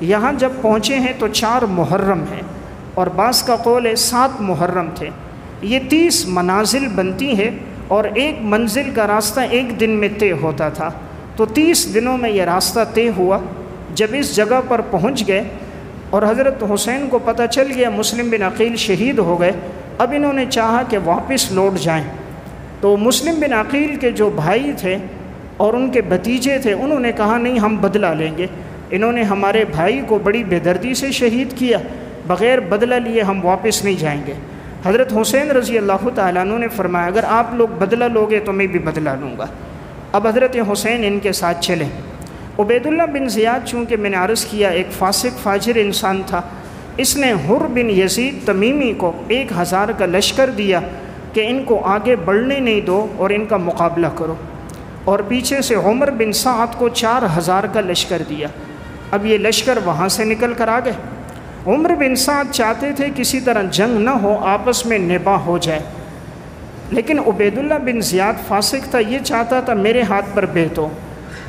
یہاں جب پہنچے ہیں تو 4 محرم ہے، اور بعض کا قول ہے 7 محرم تھے۔ یہ 30 منازل بنتی ہے اور ایک منزل کا راستہ ایک دن میں طے ہوتا تھا، تو 30 دنوں میں یہ راستہ طے ہوا۔ جب اس جگہ پر پہنچ گئے اور حضرت حسین کو پتہ چل گیا مسلم بن عقیل شہید ہو گئے، اب انہوں نے چاہا کہ واپس لوٹ جائیں۔ تو مسلم بن عقیل کے جو بھائی تھے اور ان کے بھتیجے تھے، انہوں نے کہا نہیں ہم بدلہ لیں گے، انہوں نے ہمارے بھائی کو بڑی بے دردی سے شہید کیا، بغیر بدلہ لیے ہم واپس نہیں جائیں گے۔ حضرت حسین رضی اللہ تعالیٰ عنہ نے فرمایا اگر آپ لوگ بدلہ لوگے تو میں بھی بدلہ لوں گا۔ اب حضرت حسین ان کے ساتھ چلے۔ عبید اللہ بن زیاد چونکہ میں نے عرض کیا ایک فاسق فاجر انسان تھا، اس نے حر بن یزید تمیمی کو 1000 کا لشکر دیا کہ ان کو آگے بڑھنے نہیں دو اور ان کا مقابلہ کرو، اور پیچھے سے عمر بن سعد کو 4000 کا لشکر دیا۔ اب یہ لشکر وہاں سے نکل کر آ گئے۔ عمر بن سعد چاہتے تھے کسی طرح جنگ نہ ہو، آپس میں نباہ ہو جائے، لیکن عبید اللہ بن زیاد فاسق تھا، یہ چاہتا تھا میرے ہاتھ پر بیعت ہو۔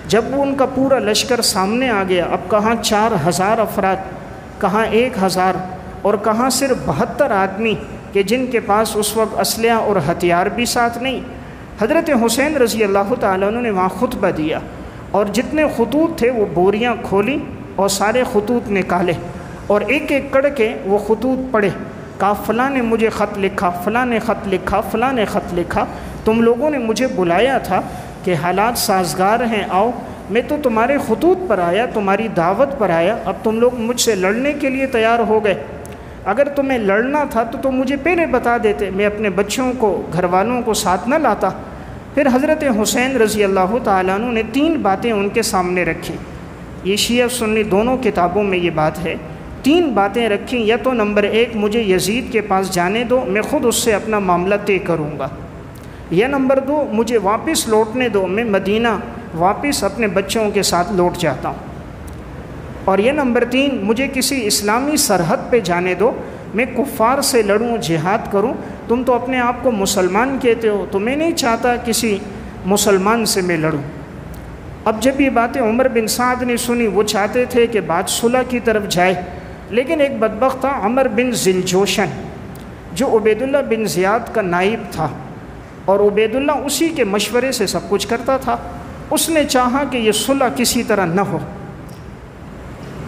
جب وہ ان کا پورا لشکر سامنے آ گیا، اب کہاں 4000 افراد، کہاں 1000، اور کہاں صرف 72 آدمی کہ جن کے پاس اس وقت اسلحہ اور ہتھیار بھی ساتھ نہیں۔ حضرت حسین رضی اللہ تعالیٰ عنہ نے وہاں خطبہ دیا، اور جتنے خطوط تھے وہ بوریاں کھولیں اور سارے خطوط نکالے، اور ایک ایک کر کے وہ خطوط پڑھے، کہا فلاں نے مجھے خط لکھا، فلاں نے خط لکھا، فلاں نے خط لکھا، تم لوگوں نے مجھے بلایا تھا کہ حالات سازگار ہیں، آؤ، میں تو تمہارے خطوط پر آیا، تمہاری دعوت پر آیا، اب تم لوگ مجھ سے لڑنے کے لیے تیار ہو گئے۔ اگر تمہیں لڑنا تھا تو تم مجھے پہلے بتا دیتے، میں اپنے بچوں کو، گھر والوں کو ساتھ نہ لاتا۔ پھر حضرت حسین رضی اللہ تعالیٰ عنہ نے 3 باتیں ان کے سامنے رکھیں، یہ شیعہ سنی دونوں کتابوں میں یہ بات ہے، 3 باتیں رکھیں، یا تو نمبر 1 مجھے یزید کے پاس جانے دو، میں خود اس سے اپنا معاملہ طے کروں گا، یا نمبر 2 مجھے واپس لوٹنے دو، میں مدینہ واپس اپنے بچوں کے ساتھ لوٹ جاتا ہوں، اور یہ نمبر 3 مجھے کسی اسلامی سرحد پہ جانے دو، میں کفار سے لڑوں، جہاد کروں، تم تو اپنے آپ کو مسلمان کہتے ہو، تو میں نہیں چاہتا کسی مسلمان سے میں لڑوں۔ اب جب یہ باتیں عمر بن سعد نے سنی، وہ چاہتے تھے کہ بات صلح کی طرف جائے، لیکن ایک بدبخت تھا عمر بن ذوالجوشن، جو عبید اللہ بن زیاد کا نائب تھا، اور عبید اللہ اسی کے مشورے سے سب کچھ کرتا تھا، اس نے چاہا کہ یہ صلح کسی طرح نہ ہو۔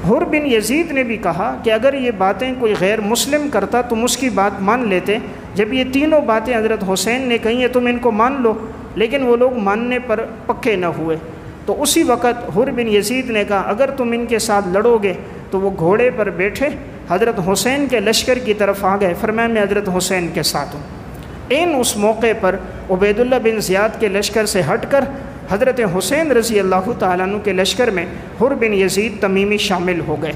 حر بن یزید نے بھی کہا کہ اگر یہ باتیں کوئی غیر مسلم کرتا تم اس کی بات مان لیتے، جب یہ تینوں باتیں حضرت حسین نے کہی ہیں تم ان کو مان لو، لیکن وہ لوگ ماننے پر پکے نہ ہوئے۔ تو اسی وقت حر بن یزید نے کہا اگر تم ان کے ساتھ لڑو گے، تو وہ گھوڑے پر بیٹھے حضرت حسین کے لشکر کی طرف آ گئے، فرمایا میں حضرت حسین کے ساتھ ہوں۔ اس موقع پر عبید اللہ بن زیاد کے لشکر سے ہٹ کر حضرت حسین رضی اللہ تعالیٰ عنہ کے لشکر میں حر بن یزید تمیمی شامل ہو گئے۔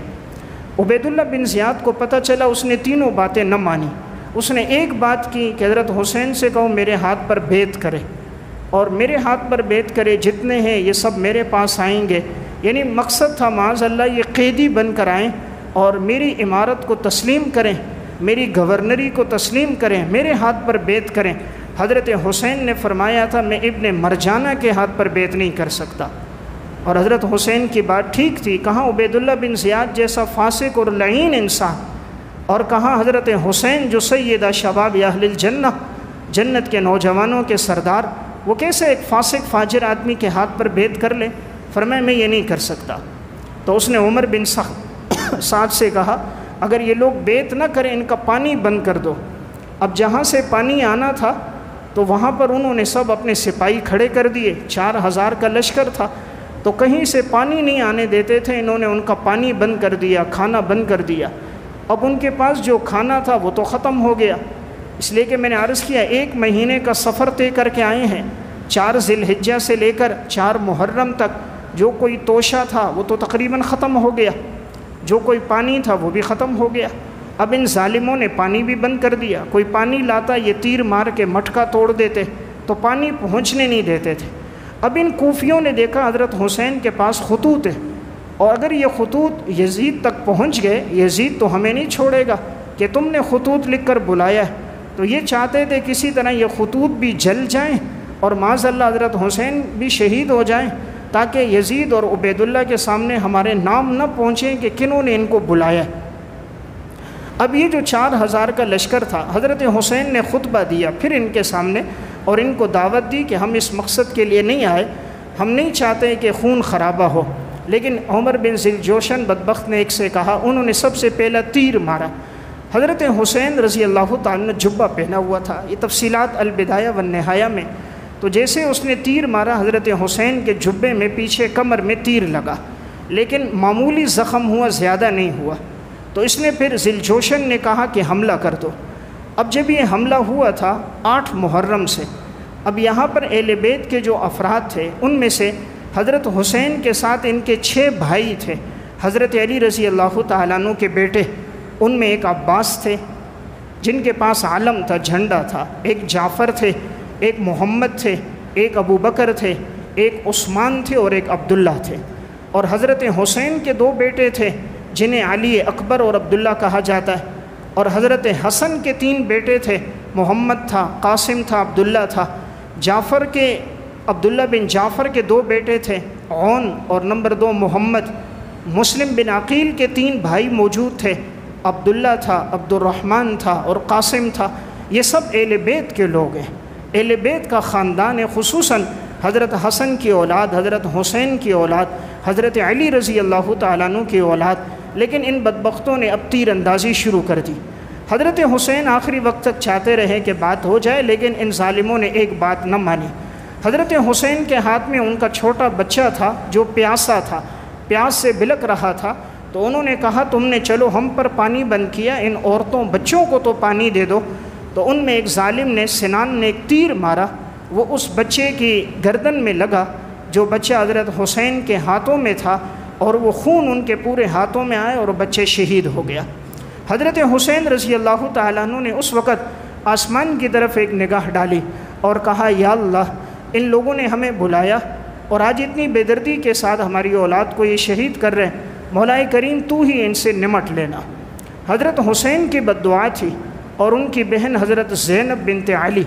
عبید اللہ بن زیاد کو پتہ چلا، اس نے تینوں باتیں نہ مانی، اس نے ایک بات کی کہ حضرت حسین سے کہو میرے ہاتھ پر بیعت کرے، اور میرے ہاتھ پر بیعت کرے، جتنے ہیں یہ سب میرے پاس آئیں گے، یعنی مقصد تھا معاذ اللہ یہ قیدی بن کر آئیں اور میری امارت کو تسلیم کریں، میری گورنری کو تسلیم کریں، میرے ہاتھ پر بیعت کریں۔ حضرت حسین نے فرمایا تھا میں ابن مرجانہ کے ہاتھ پر بیعت نہیں کر سکتا، اور حضرت حسین کی بات ٹھیک تھی، کہاں عبید اللہ بن زیاد جیسا فاسق اور لعین انسان، اور کہاں حضرت حسین جو سیدہ شباب اہل الجنہ، جنت کے نوجوانوں کے سردار، وہ کیسے ایک فاسق فاجر آدمی کے ہاتھ پر بیعت کر لے؟ فرمایا میں یہ نہیں کر سکتا۔ تو اس نے عمر بن سعد سے کہا اگر یہ لوگ بیعت نہ کریں ان کا پانی بند کر دو۔ اب جہاں سے پانی آنا تھا تو وہاں پر انہوں نے سب اپنے سپاہی کھڑے کر دیے، 4000 کا لشکر تھا، تو کہیں سے پانی نہیں آنے دیتے تھے، انہوں نے ان کا پانی بند کر دیا، کھانا بند کر دیا۔ اب ان کے پاس جو کھانا تھا وہ تو ختم ہو گیا، اس لیے کہ میں نے عرض کیا 1 مہینے کا سفر طے کر کے آئے ہیں، 4 ذی الحجہ سے لے کر 4 محرم تک جو کوئی توشہ تھا وہ تو تقریباً ختم ہو گیا، جو کوئی پانی تھا وہ بھی ختم ہو گیا۔ اب ان ظالموں نے پانی بھی بند کر دیا، کوئی پانی لاتا یہ تیر مار کے مٹکا توڑ دیتے تو پانی پہنچنے نہیں دیتے تھے۔ اب ان کوفیوں نے دیکھا حضرت حسین کے پاس خطوط ہے، اور اگر یہ خطوط یزید تک پہنچ گئے، یزید تو ہمیں نہیں چھوڑے گا کہ تم نے خطوط لکھ کر بلایا ہے، تو یہ چاہتے تھے کسی طرح یہ خطوط بھی جل جائیں اور معاذ اللہ حضرت حسین بھی شہید ہو جائیں، تاکہ یزید اور عبید اللہ کے سامنے ہمارے نام نہ پہنچیں کہ کنہوں نے ان کو بلایا۔ اب یہ جو 4000 کا لشکر تھا، حضرت حسین نے خطبہ دیا پھر ان کے سامنے، اور ان کو دعوت دی کہ ہم اس مقصد کے لیے نہیں آئے، ہم نہیں چاہتے کہ خون خرابہ ہو، لیکن عمر بن ذوالجوشن بدبخت نے ایک سے کہا، انہوں نے سب سے پہلا تیر مارا۔ حضرت حسین رضی اللہ تعالیٰ نے جبہ پہنا ہوا تھا، یہ تفصیلات البدایہ والنہایہ میں، تو جیسے اس نے تیر مارا حضرت حسین کے جبے میں پیچھے کمر میں تیر لگا، لیکن معمولی زخم ہوا، زیادہ نہیں ہوا۔ تو اس نے پھر ذوالجوشن نے کہا کہ حملہ کر دو۔ اب جب یہ حملہ ہوا تھا 8 محرم سے، اب یہاں پر اہل بیت کے جو افراد تھے ان میں سے حضرت حسین کے ساتھ ان کے 6 بھائی تھے، حضرت علی رضی اللہ تعالیٰ عنہ کے بیٹے، ان میں ایک عباس تھے جن کے پاس علم تھا، جھنڈا تھا، ایک جعفر تھے، ایک محمد تھے، ایک ابو بکر تھے، ایک عثمان تھے اور ایک عبداللہ تھے، اور حضرت حسین کے 2 بیٹے تھے، جنہیں علی اکبر اور عبداللہ کہا جاتا ہے، اور حضرت حسن کے 3 بیٹے تھے، محمد تھا، قاسم تھا، عبداللہ تھا۔ عبداللہ بن جعفر کے 2 بیٹے تھے، عون اور نمبر 2 محمد۔ مسلم بن عقیل کے 3 بھائی موجود تھے، عبداللہ تھا، عبد الرحمن تھا اور قاسم تھا۔ یہ سب اہل بیت کے لوگ ہیں، اہل بیت کا خاندان ہے، خصوصاً حضرت حسن کی اولاد، حضرت حسین کی اولاد، حضرت علی رضی اللہ تعالیٰ عنہ کی اولاد۔ لیکن ان بدبختوں نے اب تیر اندازی شروع کر دی۔ حضرت حسین آخری وقت تک چاہتے رہے کہ بات ہو جائے، لیکن ان ظالموں نے ایک بات نہ مانی۔ حضرت حسین کے ہاتھ میں ان کا چھوٹا بچہ تھا جو پیاسا تھا، پیاس سے بلک رہا تھا، تو انہوں نے کہا تم نے چلو ہم پر پانی بند کیا، ان عورتوں بچوں کو تو پانی دے دو۔ تو ان میں ایک ظالم نے، سنان نے، ایک تیر مارا، وہ اس بچے کی گردن میں لگا جو بچہ حضرت حسین کے ہاتھوں میں تھا، اور وہ خون ان کے پورے ہاتھوں میں آئے اور بچے شہید ہو گیا۔ حضرت حسین رضی اللہ تعالیٰ عنہ نے اس وقت آسمان کی طرف ایک نگاہ ڈالی اور کہا یا اللہ، ان لوگوں نے ہمیں بلایا اور آج اتنی بے دردی کے ساتھ ہماری اولاد کو یہ شہید کر رہے ہیں، مولا کریم تو ہی ان سے نمٹ لینا۔ حضرت حسین کی بد دعا تھی، اور ان کی بہن حضرت زینب بنت علی،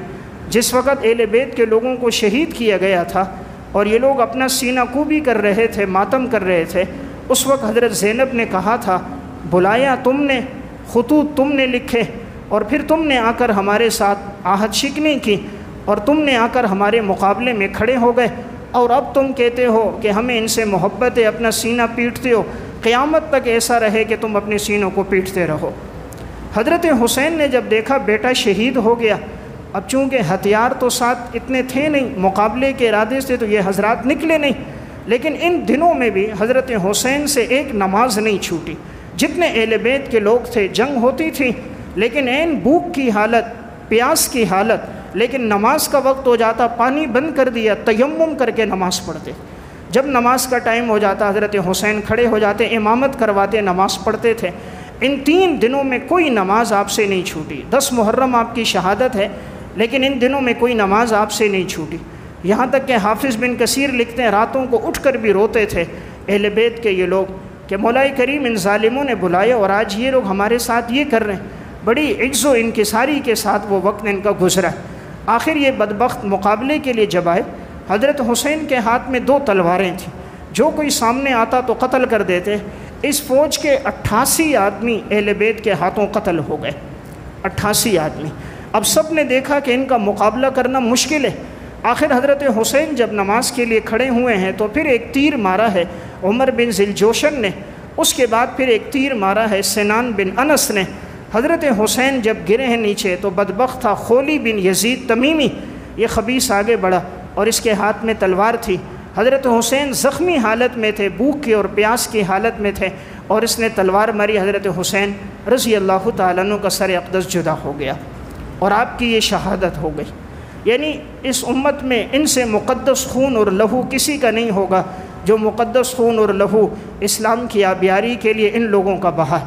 جس وقت اہل بیت کے لوگوں کو شہید کیا گیا تھا اور یہ لوگ اپنا سینہ کوبی کر رہے تھے، ماتم کر رہے تھے، اس وقت حضرت زینب نے کہا تھا بلایا تم نے، خطوط تم نے لکھے، اور پھر تم نے آ کر ہمارے ساتھ عہد شکنی کی، اور تم نے آ کر ہمارے مقابلے میں کھڑے ہو گئے، اور اب تم کہتے ہو کہ ہمیں ان سے محبت ہے، اپنا سینہ پیٹتے ہو، قیامت تک ایسا رہے کہ تم اپنے سینوں کو پیٹتے رہو۔ حضرت حسین نے جب دیکھا بیٹا شہید ہو گیا، اب چونکہ ہتھیار تو ساتھ اتنے تھے نہیں، مقابلے کے ارادے سے تو یہ حضرات نکلے نہیں، لیکن ان دنوں میں بھی حضرت حسین سے ایک نماز نہیں چھوٹی۔ جتنے اہل بیت کے لوگ تھے، جنگ ہوتی تھی، لیکن عین بھوک کی حالت، پیاس کی حالت، لیکن نماز کا وقت ہو جاتا، پانی بند کر دیا، تیمم کر کے نماز پڑھتے۔ جب نماز کا ٹائم ہو جاتا حضرت حسین کھڑے ہو جاتے، امامت کرواتے، نماز پڑھتے تھے۔ ان 3 دنوں میں کوئی نماز آپ سے نہیں چھوٹی۔ 10 محرم آپ کی شہادت ہے، لیکن ان دنوں میں کوئی نماز آپ سے نہیں چھوٹی۔ یہاں تک کہ حافظ بن کثیر لکھتے ہیں راتوں کو اٹھ کر بھی روتے تھے اہل بیت کے یہ لوگ کہ مولا کریم ان ظالموں نے بلایا اور آج یہ لوگ ہمارے ساتھ یہ کر رہے ہیں۔ بڑی عجز و انکساری کے ساتھ وہ وقت ان کا گزرا۔ آخر یہ بدبخت مقابلے کے لیے جب آئے، حضرت حسین کے ہاتھ میں 2 تلواریں تھیں، جو کوئی سامنے آتا تو قتل کر دیتے۔ اس فوج کے 88 آدمی اہل بیت کے ہاتھوں قتل ہو گئے، 88 آدمی۔ اب سب نے دیکھا کہ ان کا مقابلہ کرنا مشکل ہے۔ آخر حضرت حسین جب نماز کے لیے کھڑے ہوئے ہیں تو پھر ایک تیر مارا ہے عمر بن ذوالجوشن نے، اس کے بعد پھر ایک تیر مارا ہے سنان بن انس نے۔ حضرت حسین جب گرے ہیں نیچے تو بدبخت تھا خولی بن یزید تمیمی، یہ خبیث آگے بڑھا اور اس کے ہاتھ میں تلوار تھی۔ حضرت حسین زخمی حالت میں تھے، بھوک کی اور پیاس کی حالت میں تھے، اور اس نے تلوار ماری۔ حضرت حسین رضی اللہ تعالیٰ عنہ کا سر اقدس جدا ہو گیا اور آپ کی یہ شہادت ہو گئی۔ یعنی اس امت میں ان سے مقدس خون اور لہو کسی کا نہیں ہوگا جو مقدس خون اور لہو اسلام کی آبیاری کے لیے ان لوگوں کا بہا۔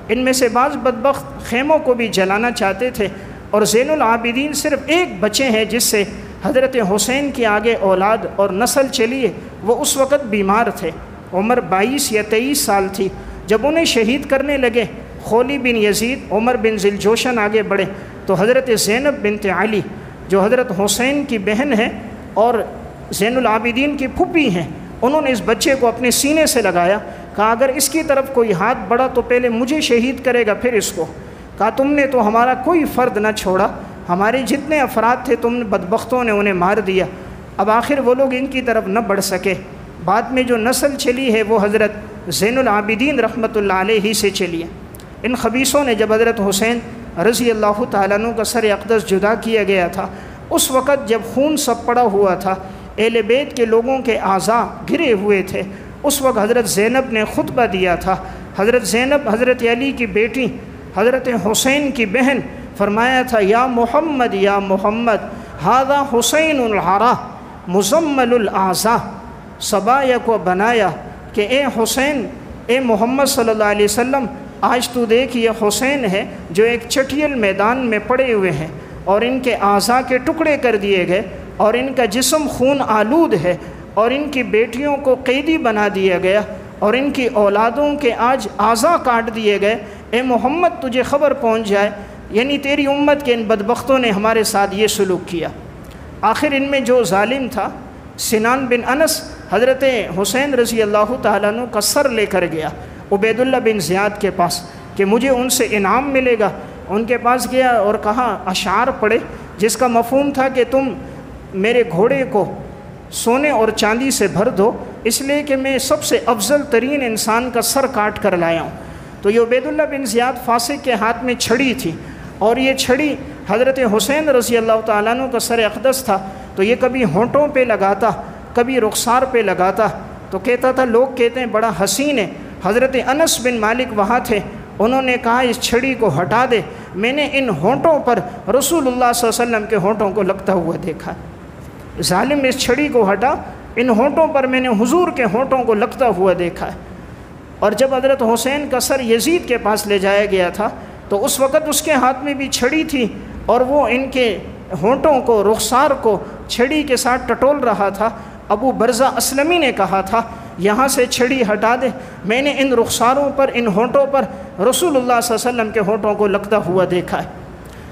ان میں سے بعض بدبخت خیموں کو بھی جلانا چاہتے تھے، اور زین العابدین صرف ایک بچے ہیں جس سے حضرت حسین کی آگے اولاد اور نسل چلی ہے، وہ اس وقت بیمار تھے، عمر 22 یا 23 سال تھی جب انہیں شہید کرنے لگے۔ خولی بن یزید، عمر بن ذوالجوشن آگے بڑھے تو حضرت زینب بنت علی جو حضرت حسین کی بہن ہے اور زین العابدین کی پھوپھی ہیں، انہوں نے اس بچے کو اپنے سینے سے لگایا، کہا اگر اس کی طرف کوئی ہاتھ بڑھا تو پہلے مجھے شہید کرے گا پھر اس کو۔ کہا تم نے تو ہمارا کوئی فرد نہ چھوڑا، ہمارے جتنے افراد تھے تم نے بدبختوں نے انہیں مار دیا۔ اب آخر وہ لوگ ان کی طرف نہ بڑھ سکے۔ بعد میں جو نسل چلی ہے وہ حضرت زین العابدین رحمۃ اللہ علیہ سے چلی ہے۔ ان خبیثوں نے جب حضرت حسین رضی اللہ تعالیٰ عنہ کا سر اقدس جدا کیا گیا تھا، اس وقت جب خون سب پڑا ہوا تھا، اہل بیت کے لوگوں کے اعضاء گرے ہوئے تھے، اس وقت حضرت زینب نے خطبہ دیا تھا۔ حضرت زینب حضرت علی کی بیٹی، حضرت حسین کی بہن، فرمایا تھا یا محمد یا محمد ھذا حسین العرا مزمل الاعضاء، صبایا کو بنایا کہ اے حسین، اے محمد صلی اللہ علیہ وسلم، آج تو دیکھ یہ حسین ہے جو ایک چٹیل میدان میں پڑے ہوئے ہیں اور ان کے اعضاء کے ٹکڑے کر دیے گئے اور ان کا جسم خون آلود ہے اور ان کی بیٹیوں کو قیدی بنا دیا گیا اور ان کی اولادوں کے آج اعضاء کاٹ دیے گئے، اے محمد تجھے خبر پہنچ جائے، یعنی تیری امت کے ان بدبختوں نے ہمارے ساتھ یہ سلوک کیا۔ آخر ان میں جو ظالم تھا سنان بن انس، حضرت حسین رضی اللہ تعالیٰ عنہ کا سر لے کر گیا عبید اللہ بن زیاد کے پاس کہ مجھے ان سے انعام ملے گا۔ ان کے پاس گیا اور کہا اشعار پڑھے جس کا مفہوم تھا کہ تم میرے گھوڑے کو سونے اور چاندی سے بھر دو، اس لیے کہ میں سب سے افضل ترین انسان کا سر کاٹ کر لایا ہوں۔ تو یہ عبید اللہ بن زیاد فاسق کے ہاتھ میں چھڑی تھی، اور یہ چھڑی حضرت حسین رضی اللہ تعالیٰ عنہ کا سر اقدس تھا، تو یہ کبھی ہونٹوں پہ لگاتا، کبھی رخسار پہ لگاتا، تو کہتا تھا، لوگ کہتے ہیں بڑا حسین ہے۔ حضرت انس بن مالک وہاں تھے، انہوں نے کہا اس چھڑی کو ہٹا دے، میں نے ان ہونٹوں پر رسول اللہ صلی اللہ علیہ وسلم کے ہونٹوں کو لگتا ہوا دیکھا۔ ظالم اس چھڑی کو ہٹا، ان ہونٹوں پر میں نے حضور کے ہونٹوں کو لگتا ہوا دیکھا ہے۔ اور جب حضرت حسین کا سر یزید کے پاس لے جایا گیا تھا تو اس وقت اس کے ہاتھ میں بھی چھڑی تھی، اور وہ ان کے ہونٹوں کو، رخسار کو چھڑی کے ساتھ ٹٹول رہا تھا۔ ابو برزہ اسلمی نے کہا تھا یہاں سے چھڑی ہٹا دے، میں نے ان رخساروں پر، ان ہونٹوں پر رسول اللہ صلی اللہ علیہ وسلم کے ہونٹوں کو لگتا ہوا دیکھا ہے۔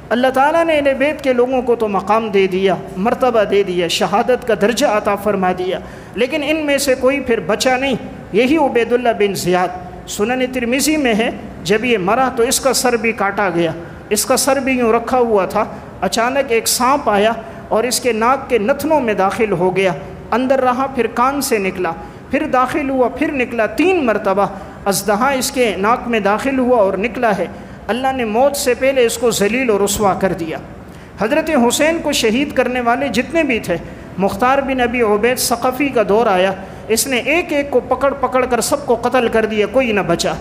اللہ تعالیٰ نے اہل بیت کے لوگوں کو تو مقام دے دیا، مرتبہ دے دیا، شہادت کا درجہ عطا فرما دیا، لیکن ان میں سے کوئی پھر بچا نہیں۔ یہی عبید اللہ بن زیاد، سنن ترمذی میں ہے، جب یہ مرا تو اس کا سر بھی کاٹا گیا، اس کا سر بھی یوں رکھا ہوا تھا، اچانک ایک سانپ آیا اور اس کے ناک کے نتنوں میں داخل ہو گیا، اندر رہا، پھر کان سے نکلا، پھر داخل ہوا، پھر نکلا، 3 مرتبہ اژدہا اس کے ناک میں داخل ہوا اور نکلا ہے۔ اللہ نے موت سے پہلے اس کو ذلیل و رسوا کر دیا۔ حضرت حسین کو شہید کرنے والے جتنے بھی تھے، مختار بن ابی عبید ثقفی کا دور آیا، اس نے ایک ایک کو پکڑ پکڑ کر سب کو قتل کر دیا، کوئی نہ بچا۔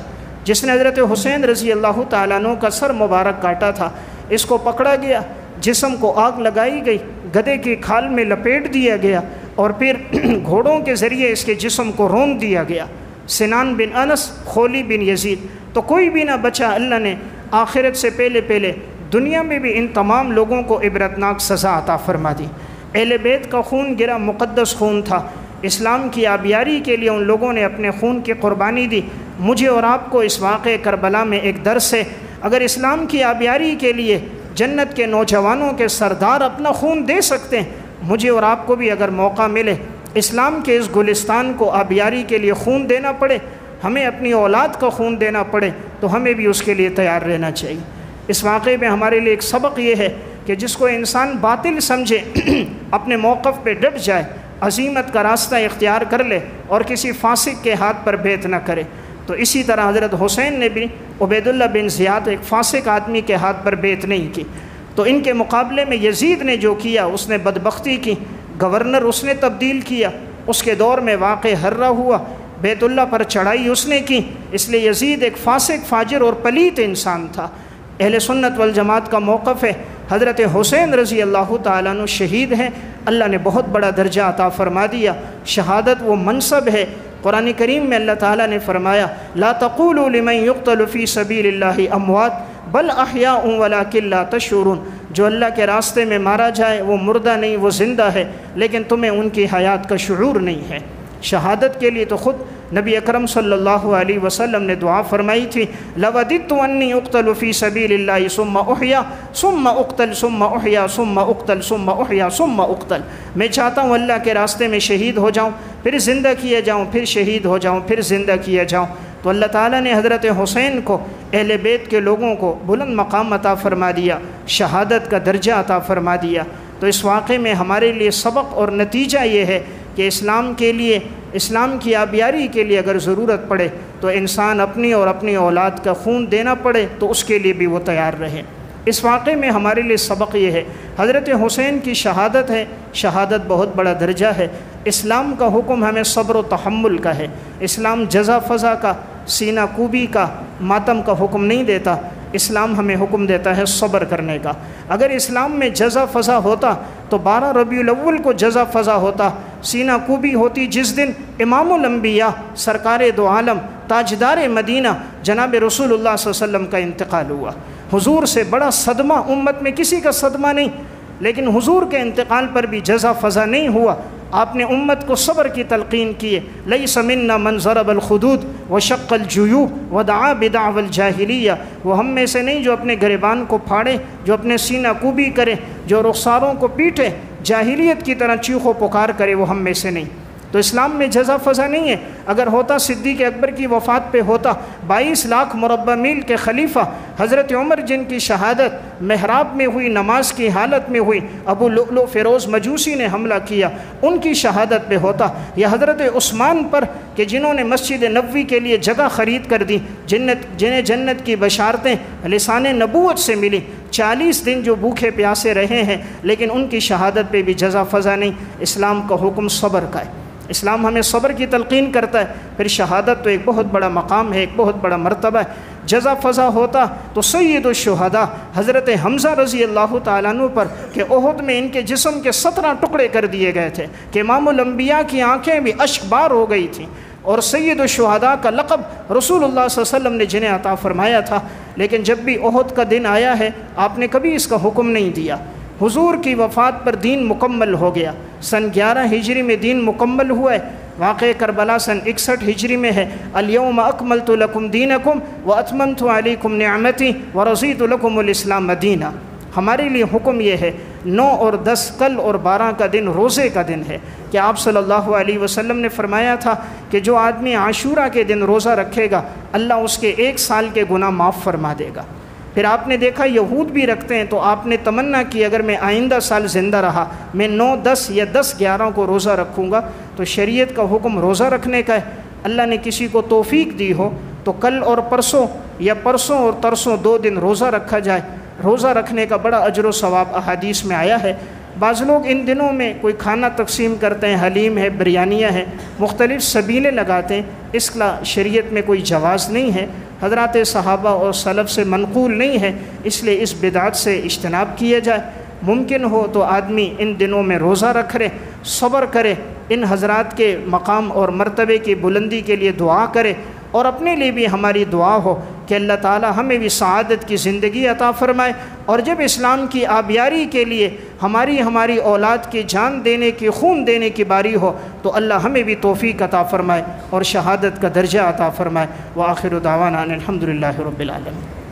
جس نے حضرت حسین رضی اللہ تعالیٰ عنہ کا سر مبارک کاٹا تھا، اس کو پکڑا گیا، جسم کو آگ لگائی گئی، گدھے کی کھال میں لپیٹ دیا گیا، اور پھر گھوڑوں کے ذریعے اس کے جسم کو رون دیا گیا۔ سنان بن انس، خولی بن یزید، تو کوئی بھی نہ بچا۔ اللہ نے آخرت سے پہلے دنیا میں بھی ان تمام لوگوں کو عبرتناک سزا عطا فرما دی۔ اہل بیت کا خون گرا مقدس خون تھا، اسلام کی آبیاری کے لیے ان لوگوں نے اپنے خون کی قربانی دی۔ مجھے اور آپ کو اس واقعہ کربلا میں ایک درس ہے، اگر اسلام کی آبیاری کے لیے جنت کے نوجوانوں کے سردار اپنا خون دے سکتے ہیں، مجھے اور آپ کو بھی اگر موقع ملے اسلام کے اس گلستان کو آبیاری کے لیے خون دینا پڑے، ہمیں اپنی اولاد کا خون دینا پڑے، تو ہمیں بھی اس کے لیے تیار رہنا چاہیے۔ اس واقعے میں ہمارے لیے ایک سبق یہ ہے کہ جس کو انسان باطل سمجھے اپنے موقف پہ ڈٹ جائے، عزیمت کا راستہ اختیار کر لے اور کسی فاسق کے ہاتھ پر بیعت نہ کرے۔ تو اسی طرح حضرت حسین نے بھی عبید اللہ بن زیاد ایک فاسق آدمی کے ہاتھ پر بیعت نہیں کی، تو ان کے مقابلے میں یزید نے جو کیا اس نے بدبختی کی، گورنر اس نے تبدیل کیا، اس کے دور میں واقع ہررا ہوا، بیت اللہ پر چڑھائی اس نے کی، اس لیے یزید ایک فاسق، فاجر اور پلیت انسان تھا۔ اہل سنت والجماعت کا موقف ہے، حضرت حسین رضی اللہ تعالیٰ عنہ شہید ہیں، اللہ نے بہت بڑا درجہ عطا فرما دیا۔ شہادت وہ منصب ہے، قرآن کریم میں اللہ تعالیٰ نے فرمایا لا تقولوا لمن يقتل فی سبیل اللہ اموات بل احیاء ولکن لا تشعرون، جو اللہ کے راستے میں مارا جائے وہ مردہ نہیں، وہ زندہ ہے، لیکن تمہیں ان کی حیات کا شعور نہیں ہے۔ شہادت کے لیے تو خود نبی اکرم صلی اللہ علیہ وسلم نے دعا فرمائی تھی لوددت انی اقتل فی سبیل اللہ ثم احیا ثم اقتل ثم احیا ثم اقتل ثم احیا ثم اقتل، میں چاہتا ہوں اللہ کے راستے میں شہید ہو جاؤں، پھر زندہ کیا جاؤں، پھر شہید ہو جاؤں، پھر زندہ کیا جاؤں۔ تو اللہ تعالیٰ نے حضرت حسین کو، اہل بیت کے لوگوں کو بلند مقام عطا فرما دیا، شہادت کا درجہ عطا فرما دیا۔ تو اس واقعے میں ہمارے لیے سبق اور نتیجہ یہ ہے کہ اسلام کے لیے، اسلام کی آبیاری کے لیے اگر ضرورت پڑے تو انسان اپنی اور اپنی اولاد کا خون دینا پڑے تو اس کے لیے بھی وہ تیار رہے۔ اس واقعے میں ہمارے لیے سبق یہ ہے، حضرت حسین کی شہادت ہے، شہادت بہت بڑا درجہ ہے۔ اسلام کا حکم ہمیں صبر و تحمل کا ہے، اسلام جزا فضا کا، سینہ کوبی کا، ماتم کا حکم نہیں دیتا، اسلام ہمیں حکم دیتا ہے صبر کرنے کا۔ اگر اسلام میں جزا فضا ہوتا تو 12 ربیع الاول کو جزا فضا ہوتا، سینہ کوبی ہوتی جس دن امام الانبیاء، سرکار دو عالم، تاجدار مدینہ جناب رسول اللہ صلی اللہ علیہ وسلم کا انتقال ہوا۔ حضور سے بڑا صدمہ امت میں کسی کا صدمہ نہیں، لیکن حضور کے انتقال پر بھی جزا فضا نہیں ہوا، آپ نے امت کو صبر کی تلقین کی ہے، لیس منا من ضرب الخدود وشق الجیوب ودعا بدعوى الجاہلیہ، وہ ہم میں سے نہیں جو اپنے گریبان کو پھاڑے، جو اپنے سینہ کوبی کرے، جو رخساروں کو پیٹے، جاہلیت کی طرح چیخ و پکار کرے، وہ ہم میں سے نہیں۔ تو اسلام میں جزا فضا نہیں ہے۔ اگر ہوتا صدیق اکبر کی وفات پہ ہوتا، 22 لاکھ مربع میل کے خلیفہ حضرت عمر جن کی شہادت محراب میں ہوئی، نماز کی حالت میں ہوئی، ابو لؤلؤ فیروز مجوسی نے حملہ کیا، ان کی شہادت پہ ہوتا، یا حضرت عثمان پر کہ جنہوں نے مسجد نبوی کے لیے جگہ خرید کر دی، جنہیں جنت کی بشارتیں لسان نبوت سے ملی، 40 دن جو بھوکے پیاسے رہے ہیں، لیکن ان کی شہادت پہ بھی جزا فضا نہیں۔ اسلام کا حکم صبر کا ہے، اسلام ہمیں صبر کی تلقین کرتا ہے۔ پھر شہادت تو ایک بہت بڑا مقام ہے، ایک بہت بڑا مرتبہ ہے۔ جزا فضا ہوتا تو سید الشہداء حضرت حمزہ رضی اللہ تعالیٰ عنہ پر کہ احد میں ان کے جسم کے 17 ٹکڑے کر دیے گئے تھے، کہ امام الانبیاء کی آنکھیں بھی اشک بار ہو گئی تھیں، اور سید الشہداء کا لقب رسول اللہ صلی اللہ علیہ وسلم نے جنہیں عطا فرمایا تھا، لیکن جب بھی احد کا دن آیا ہے آپ نے کبھی اس کا حکم نہیں دیا۔ حضور کی وفات پر دین مکمل ہو گیا، سن 11 ہجری میں دین مکمل ہوا ہے۔ واقع کربلا سن 61 ہجری میں ہے۔ الیوم اکملت لکم دینکم واتممت علیکم نعمتی ورضیت لکم الاسلام دینہ۔ ہمارے لیے حکم یہ ہے، 9 اور 10 کل اور 12 کا دن روزے کا دن ہے، کہ آپ صلی اللہ علیہ وسلم نے فرمایا تھا کہ جو آدمی عاشورہ کے دن روزہ رکھے گا اللہ اس کے 1 سال کے گناہ معاف فرما دے گا۔ پھر آپ نے دیکھا یہود بھی رکھتے ہیں، تو آپ نے تمنا کی اگر میں آئندہ سال زندہ رہا میں 9، 10 یا 10، 11 کو روزہ رکھوں گا۔ تو شریعت کا حکم روزہ رکھنے کا ہے۔ اللہ نے کسی کو توفیق دی ہو تو کل اور پرسوں یا پرسوں اور ترسوں 2 دن روزہ رکھا جائے۔ روزہ رکھنے کا بڑا اجر و ثواب احادیث میں آیا ہے۔ بعض لوگ ان دنوں میں کوئی کھانا تقسیم کرتے ہیں، حلیم ہے، بریانیاں ہیں، مختلف سبیلیں لگاتے ہیں، اس کا شریعت میں کوئی جواز نہیں ہے، حضرات صحابہ اور سلف سے منقول نہیں ہے، اس لیے اس بدعت سے اجتناب کیا جائے۔ ممکن ہو تو آدمی ان دنوں میں روزہ رکھے، صبر کرے، ان حضرات کے مقام اور مرتبے کی بلندی کے لیے دعا کرے، اور اپنے لیے بھی ہماری دعا ہو کہ اللہ تعالی ہمیں بھی سعادت کی زندگی عطا فرمائے، اور جب اسلام کی آبیاری کے لیے ہماری اولاد کی جان دینے کی، خون دینے کی باری ہو تو اللہ ہمیں بھی توفیق عطا فرمائے اور شہادت کا درجہ عطا فرمائے۔ وآخر دعوانا ان الحمد للہ رب العالمین۔